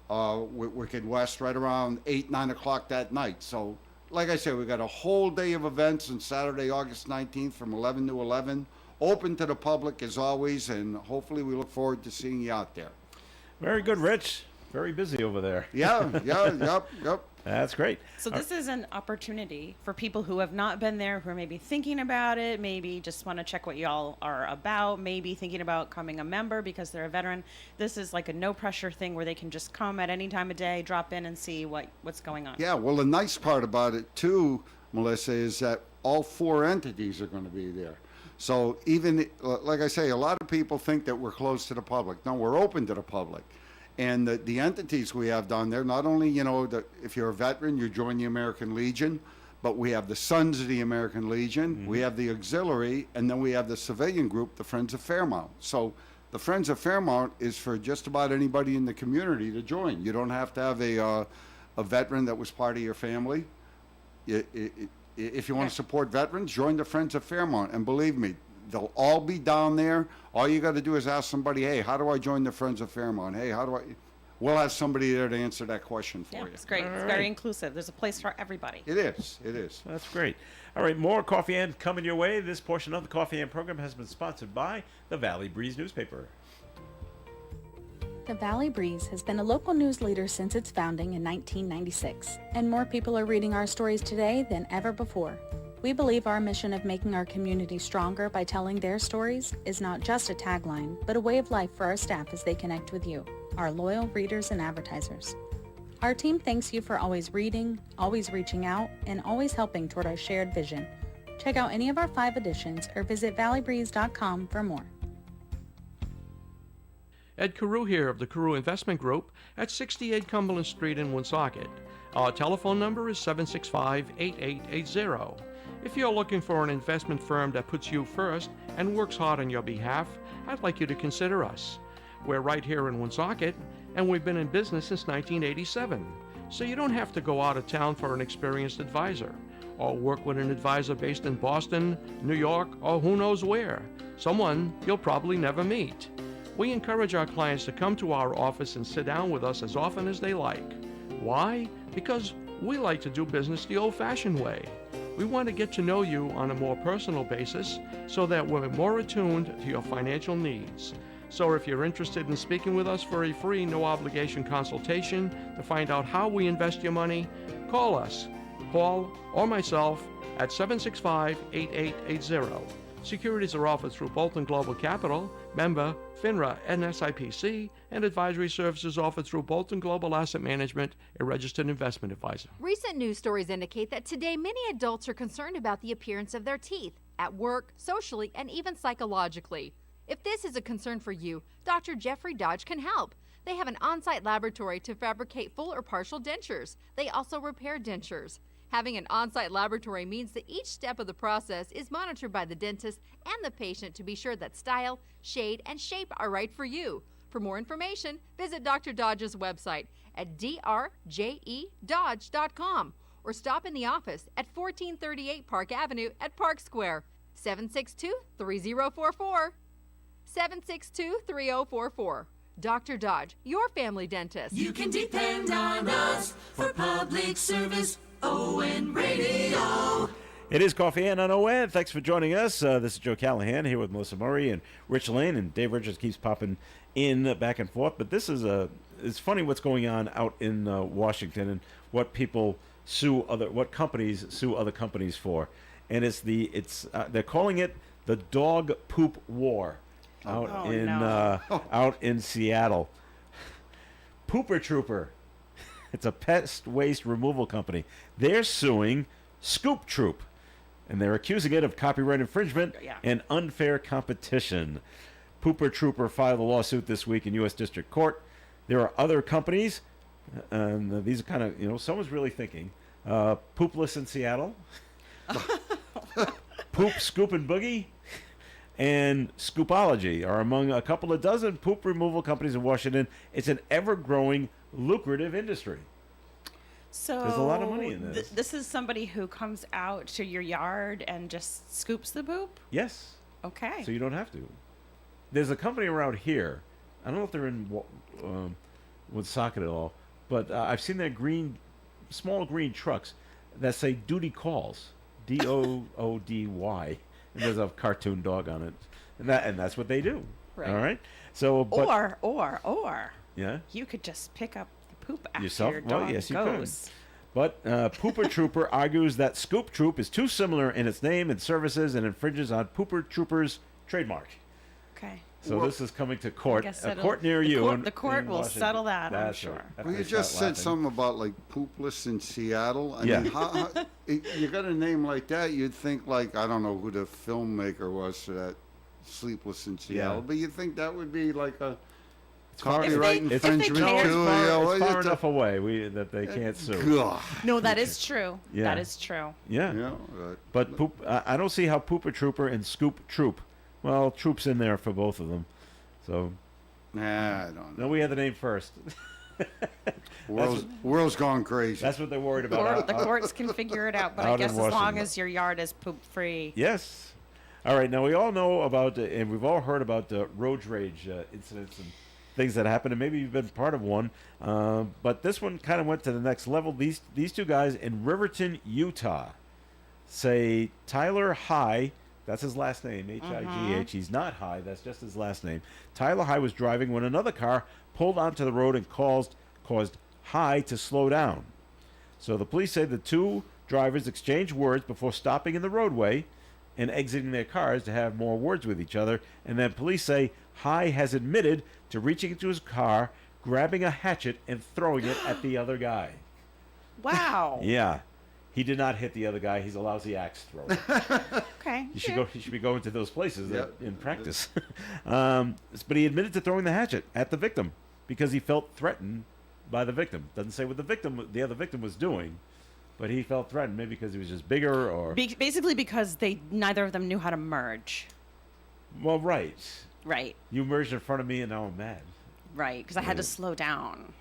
with Wicked West right around 8-9 o'clock that night. So, like I said, we got a whole day of events on Saturday, August 19th, from 11 to 11, open to the public as always, and hopefully we look forward to seeing you out there. Very good, Rich. Very busy over there. Yep. That's great. So this is an opportunity for people who have not been there, who are maybe thinking about it, maybe just want to check what y'all are about, maybe thinking about becoming a member because they're a veteran. This is like a no pressure thing where they can just come at any time of day, drop in and see what's going on. Yeah, well, the nice part about it too, Melissa, is that all 4 entities are going to be there. So even, like I say, a lot of people think that we're closed to the public. No, we're open to the public. And the entities we have down there, not only, if you're a veteran, you join the American Legion, but we have the Sons of the American Legion, we have the Auxiliary, and then we have the civilian group, the Friends of Fairmount. So the Friends of Fairmount is for just about anybody in the community to join. You don't have to have a veteran that was part of your family. If you want to support veterans, join the Friends of Fairmount. And believe me, they'll all be down there. All you got to do is ask somebody, hey, how do I join the Friends of Fairmount? Hey, how do I? We'll have somebody there to answer that question for you. It's great. It's very inclusive. There's a place for everybody. It is. That's great. All right, more Coffee and coming your way. This portion of the Coffee and program has been sponsored by the Valley Breeze newspaper. The Valley Breeze has been a local news leader since its founding in 1996, and more people are reading our stories today than ever before. We believe our mission of making our community stronger by telling their stories is not just a tagline, but a way of life for our staff as they connect with you, our loyal readers and advertisers. Our team thanks you for always reading, always reaching out, and always helping toward our shared vision. Check out any of our 5 editions or visit valleybreeze.com for more. Ed Carew here of the Carew Investment Group at 68 Cumberland Street in Woonsocket. Our telephone number is 765-8880. If you're looking for an investment firm that puts you first and works hard on your behalf, I'd like you to consider us. We're right here in Woonsocket, and we've been in business since 1987. So you don't have to go out of town for an experienced advisor, or work with an advisor based in Boston, New York, or who knows where. Someone you'll probably never meet. We encourage our clients to come to our office and sit down with us as often as they like. Why? Because we like to do business the old-fashioned way. We want to get to know you on a more personal basis so that we're more attuned to your financial needs. So if you're interested in speaking with us for a free, no-obligation consultation to find out how we invest your money, call us, Paul or myself, at 765-8880. Securities are offered through Bolton Global Capital, member FINRA and SIPC, and advisory services offered through Bolton Global Asset Management, a registered investment advisor. Recent news stories indicate that today many adults are concerned about the appearance of their teeth, at work, socially, and even psychologically. If this is a concern for you, Dr. Jeffrey Dodge can help. They have an on-site laboratory to fabricate full or partial dentures. They also repair dentures. Having an on-site laboratory means that each step of the process is monitored by the dentist and the patient to be sure that style, shade, and shape are right for you. For more information, visit Dr. Dodge's website at drjedodge.com or stop in the office at 1438 Park Avenue at Park Square, 762-3044. 762-3044. Dr. Dodge, your family dentist. You can depend on us for public service. ON Radio. It is Coffee and on ON. Thanks for joining us. This is Joe Callahan here with Melissa Murray and Rich Lane, and Dave Richards keeps popping in back and forth. But this is it's funny what's going on out in Washington and what companies sue other companies for, and they're calling it the dog poop war out in Seattle. Pooper Trooper. It's a pest waste removal company. They're suing Scoop Troop, and they're accusing it of copyright infringement and unfair competition. Pooper Trooper filed a lawsuit this week in U.S. District Court. There are other companies, and these are kind of, someone's really thinking. Poopless in Seattle, Poop, Scoop, and Boogie, and Scoopology are among a couple of dozen poop removal companies in Washington. It's an ever-growing lucrative industry. So There's a lot of money in this. This is somebody who comes out to your yard and just scoops the poop? Yes. Okay. So you don't have to. There's a company around here. I don't know if they're in Woonsocket at all, but I've seen their small green trucks that say "Duty Calls," DOODY, and there's a cartoon dog on it, and that's what they do. Right. All right. So, but, Or yeah, you could just pick up the poop after yourself. your dog Well, yes, you goes. could. But Pooper Trooper argues that Scoop Troop is too similar in its name and services and infringes on Pooper Trooper's trademark. Okay. So this is coming to court, guess a court near you. The court will settle that, I'm sure. Well, you just said something about like poopless in Seattle. I mean, you got a name like that, you'd think like, I don't know who the filmmaker was for that Sleepless in Seattle, but you'd think that would be like a copyright infringement too. It's far enough away that they can't sue. No, that is true. Yeah. That is true. Yeah. But I don't see how Pooper Trooper and Scoop Troop. Well, Troop's in there for both of them. So. Nah, I don't know. No, we had the name first. World's gone crazy. That's what they're worried about. The courts can figure it out, but I guess as long as your yard is poop free. Yes. All right. Now we all know about, and we've all heard about the road rage incidents and things that happen, and maybe you've been part of one. But this one kind of went to the next level. These two guys in Riverton, Utah, say Tyler High. That's his last name, High. He's not High. That's just his last name. Tyler High was driving when another car pulled onto the road and caused High to slow down. So the police say the two drivers exchanged words before stopping in the roadway and exiting their cars to have more words with each other. And then police say High has admitted to reaching into his car, grabbing a hatchet, and throwing it at the other guy. Wow. Yeah. He did not hit the other guy. He's a lousy axe thrower. Okay. He should be going to those places in practice. But he admitted to throwing the hatchet at the victim because he felt threatened by the victim. Doesn't say what the other victim was doing, but he felt threatened, maybe because he was just bigger or basically because neither of them knew how to merge. Well, right. Right. You merged in front of me, and now I'm mad. Right, because I had to slow down.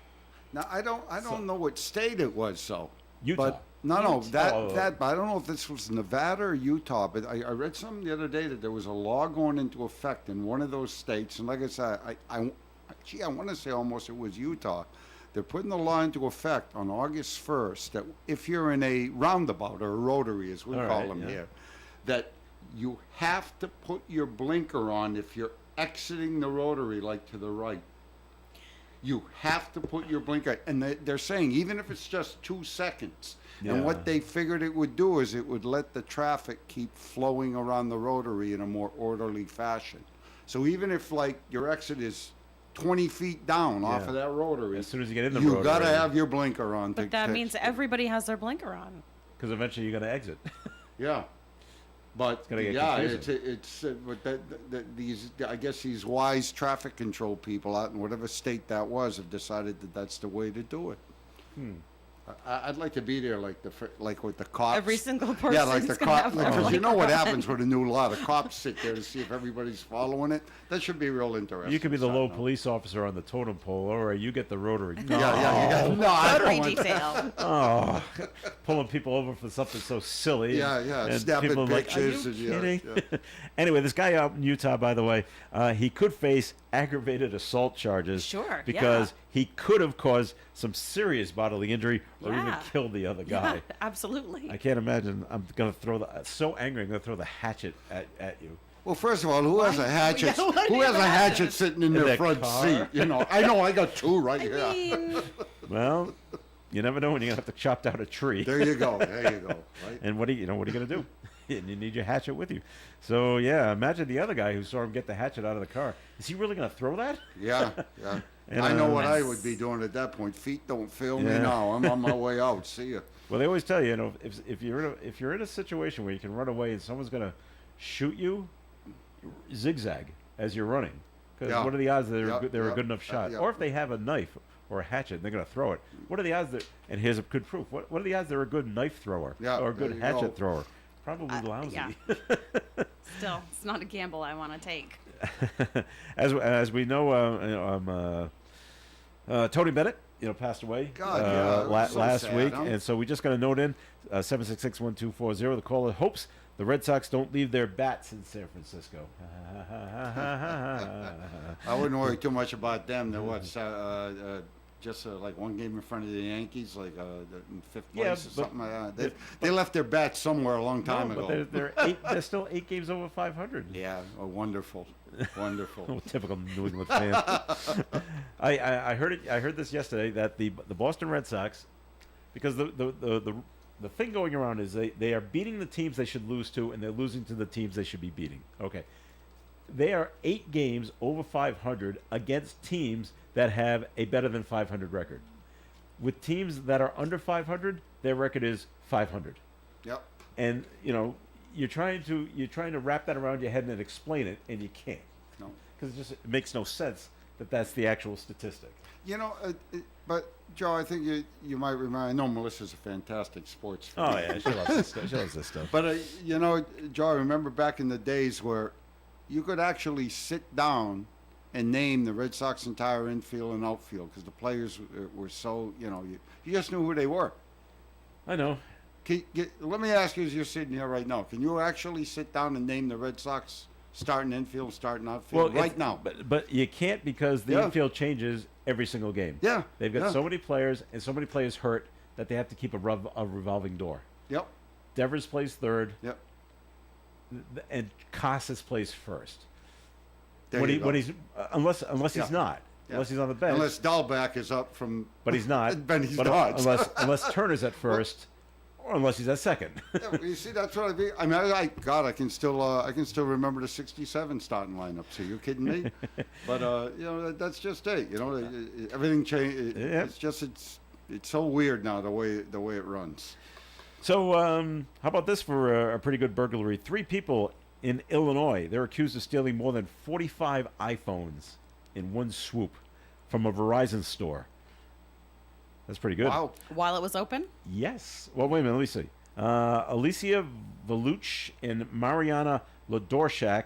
Now I don't know what state it was, though. Utah. But but I don't know if this was Nevada or Utah, but I read something the other day that there was a law going into effect in one of those states, and like I said, I want to say almost it was Utah. They're putting the law into effect on August 1st that if you're in a roundabout or a rotary, as we call them here, that you have to put your blinker on if you're exiting the rotary, like to the right. You have to put your blinker, and they're saying even if it's just 2 seconds. Yeah. And what they figured it would do is it would let the traffic keep flowing around the rotary in a more orderly fashion. So even if like your exit is 20 feet down off of that rotary, as soon as you get in the rotary, you got to have your blinker on. But that means everybody has their blinker on. Because eventually you're going to exit. Yeah. But it's gonna get confusing. But these, I guess these wise traffic control people out in whatever state that was have decided that that's the way to do it. I'd like to be there, like with the cops. Every single person. Yeah, like the cops. Because you know what happens with a new law. The cops sit there to see if everybody's following it. That should be real interesting. You could be the low police officer on the totem pole, or you get the rotary. No, Rotary detail. Oh, pulling people over for something so silly. Yeah. And Snapping people are pictures. like, are you kidding? Anyway, this guy out in Utah, by the way, he could face aggravated assault charges. Sure. Because he could have caused some serious bodily injury or even killed the other guy. Yeah, absolutely. I can't imagine. I'm going to so angry, I'm going to throw the hatchet at you. Well, first of all, who has a hatchet? Who has a hatchet sitting in their front car? seat? You know, I got two right here. Well, you never know when you're going to have to chop down a tree. There you go. Right? And what are you going to do? And you need your hatchet with you. So, yeah, imagine the other guy who saw him get the hatchet out of the car. Is he really going to throw that? Yeah. And I know what I would be doing at that point. Feet don't fail me now. I'm on my way out. See ya. Well, they always tell you, if you're in a situation where you can run away and someone's going to shoot you, zigzag as you're running. Because what are the odds that they're a good enough shot? Or if they have a knife or a hatchet and they're going to throw it, what are the odds that? And here's a good proof. What are the odds they're a good knife thrower or a good hatchet thrower? Probably lousy. Yeah. Still, it's not a gamble I want to take. As we know, Tony Bennett passed away God, yeah, it was so last sad, week. huh? And so we just got a note in, 766-1240. The caller hopes the Red Sox don't leave their bats in San Francisco. I wouldn't worry too much about them. They're what, just like one game in front of the Yankees, like in fifth place Yeah, or something like that. They left their bats somewhere a long time No, ago. but they're still 8 games over 500. Yeah, oh, wonderful, wonderful. Oh, typical New England fan. I heard this yesterday that the Boston Red Sox, because the thing going around is they are beating the teams they should lose to, and they're losing to the teams they should be beating. Okay, they are 8 games over 500 against teams that have a better than 500 record. With teams that are under 500, their record is 500. Yep. And you're trying to wrap that around your head and explain it, and you can't. No. Because it makes no sense that that's the actual statistic. But Joe, I think you might remember. I know Melissa's a fantastic sports fan. Oh yeah, she loves this stuff. She loves this stuff. But Joe, I remember back in the days where you could actually sit down and name the Red Sox entire infield and outfield because the players were so you just knew who they were. I know. Let me ask you, as you're sitting here right now, can you actually sit down and name the Red Sox starting infield, starting outfield right now? But you can't because the infield changes every single game. Yeah. They've got so many players and so many players hurt that they have to keep a revolving door. Yep. Devers plays third. Yep. And Casas plays first. When he's unless he's not. Yeah. Unless he's on the bench. Unless Dahlback is up from. But he's not. But he's not. Unless Turner's at first, or unless he's at second. Yeah, well, you see, that's what I mean. I can still remember the '67 starting lineups. Are you kidding me? But that's just it. Everything changed. It's so weird now the way it runs. So how about this for a pretty good burglary? 3 people in Illinois, they're accused of stealing more than 45 iPhones in one swoop from a Verizon store. That's pretty good. Wow. While it was open? Yes. Well, wait a minute. Let me see. Alicia Valuch and Mariana Lodorshak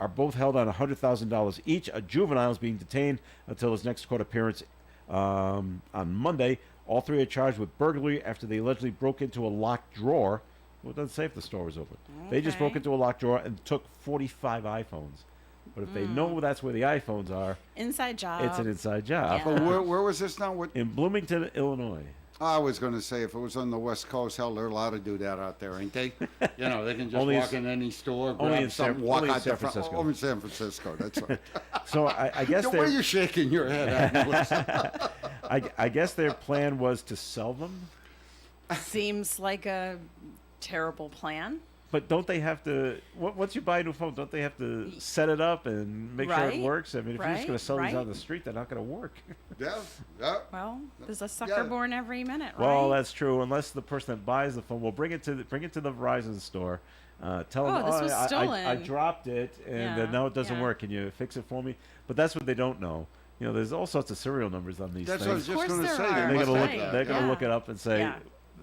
are both held on $100,000 each. A juvenile is being detained until his next court appearance on Monday. All 3 are charged with burglary after they allegedly broke into a locked drawer. Well, it doesn't say if the store was open. They just broke into a locked drawer and took 45 iPhones. But if they know that's where the iPhones are, inside job. It's an inside job. Yeah. But where was this now? In Bloomington, Illinois. I was going to say if it was on the West Coast, hell, they're allowed to do that out there, ain't they? They can just walk in any store, grab something, walk out the front. Only in San Francisco. That's right. So I guess why are you shaking your head at? I guess their plan was to sell them. Seems like a terrible plan. But don't they have to? Once you buy a new phone, don't they have to set it up and make sure it works? I mean, if you're just going to sell these on the street, they're not going to work. Yeah. Well, there's a sucker born every minute, right? Well, that's true. Unless the person that buys the phone will bring it to the Verizon store, tell them, this was stolen. I dropped it, and now it doesn't work. Can you fix it for me? But that's what they don't know. There's all sorts of serial numbers on these things. That's what I was just going to say. They're going to look it up and say. Yeah.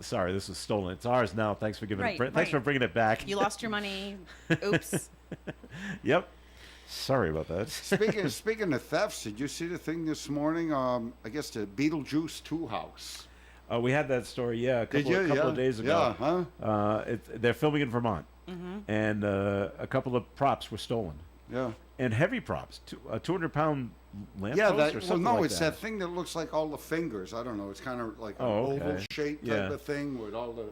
Sorry, this was stolen. It's ours now. Thanks for giving it. Thanks for bringing it back. You lost your money. Oops. Yep. Sorry about that. Speaking of thefts, did you see the thing this morning? I guess the Beetlejuice 2 house. We had that story. Yeah, a couple of days ago. Yeah, huh? They're filming in Vermont, and a couple of props were stolen. Yeah. And heavy props, a 200-pound lamppost or something it's that thing that looks like all the fingers. I don't know. It's kind of like an oval shape type of thing with all the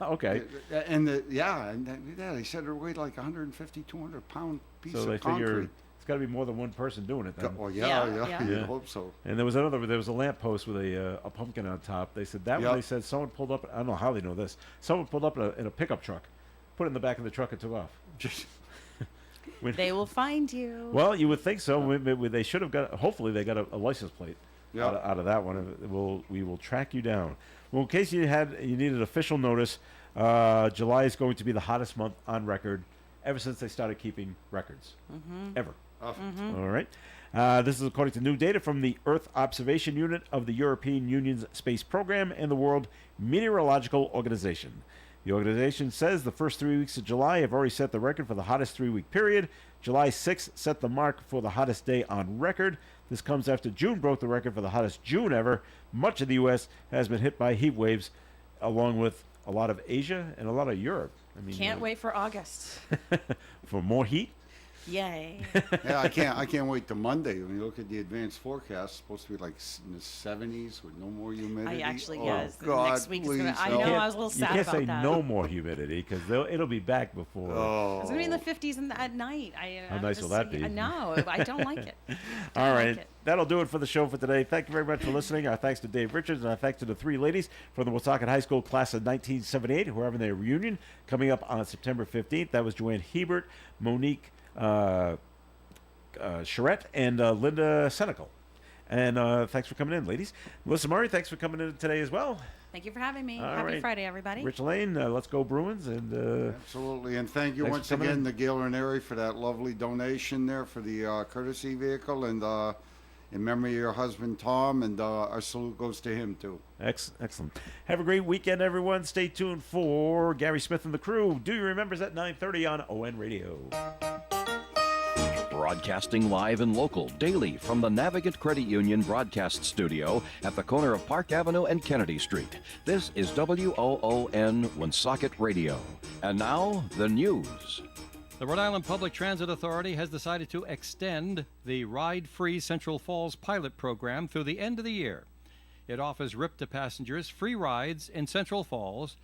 okay. And they said it weighed like 150, 200-pound piece of concrete. So they figure it's got to be more than one person doing it then. Well, yeah. I hope so. And there was a lamppost with a pumpkin on top. They said that one. They said someone pulled up. I don't know how they know this. Someone pulled up in a pickup truck, put it in the back of the truck and took off. They will find you. Well, you would think so. They should have got. Hopefully, they got a license plate out of that one. We will track you down. Well, in case you needed official notice, July is going to be the hottest month on record ever since they started keeping records. Ever. All right. This is according to new data from the Earth Observation Unit of the European Union's Space Program and the World Meteorological Organization. The organization says the first 3 weeks of July have already set the record for the hottest 3-week period. July 6th set the mark for the hottest day on record. This comes after June broke the record for the hottest June ever. Much of the U.S. has been hit by heat waves, along with a lot of Asia and a lot of Europe. I mean, Can't wait for August. for more heat. Yay. Yeah, I can't wait till Monday. When you look at the advanced forecast, it's supposed to be like in the 70s with no more humidity. I actually, oh, yes. God, Next week is please, gonna. I no. know. I was a little sad You can't about say that. no more humidity because it'll be back before. Oh. It's gonna be in the 50s at night. How nice will that be? No, I don't like it. All right. like it. That'll do it for the show for today. Thank you very much for listening. Our thanks to Dave Richards and our thanks to the 3 ladies from the Woonsocket High School class of 1978 who are having their reunion coming up on September 15th. That was Joanne Hebert, Monique Charette, and Linda Senecal. And thanks for coming in, ladies. Melissa Murray, thanks for coming in today as well. Thank you for having me. All Happy right. Friday, everybody. Rich Lane, let's go Bruins. And Absolutely, and thank you thanks once for coming again in. to Gail Ranieri for that lovely donation there for the courtesy vehicle, and in memory of your husband Tom, and our salute goes to him too. Excellent. Have a great weekend, everyone. Stay tuned for Gary Smith and the crew. Do you remember at 9:30 on ON Radio. Broadcasting live and local daily from the Navigant Credit Union broadcast studio at the corner of Park Avenue and Kennedy Street. This is WOON Woonsocket Radio. And now, the news. The Rhode Island Public Transit Authority has decided to extend the Ride Free Central Falls pilot program through the end of the year. It offers RIP to passengers free rides in Central Falls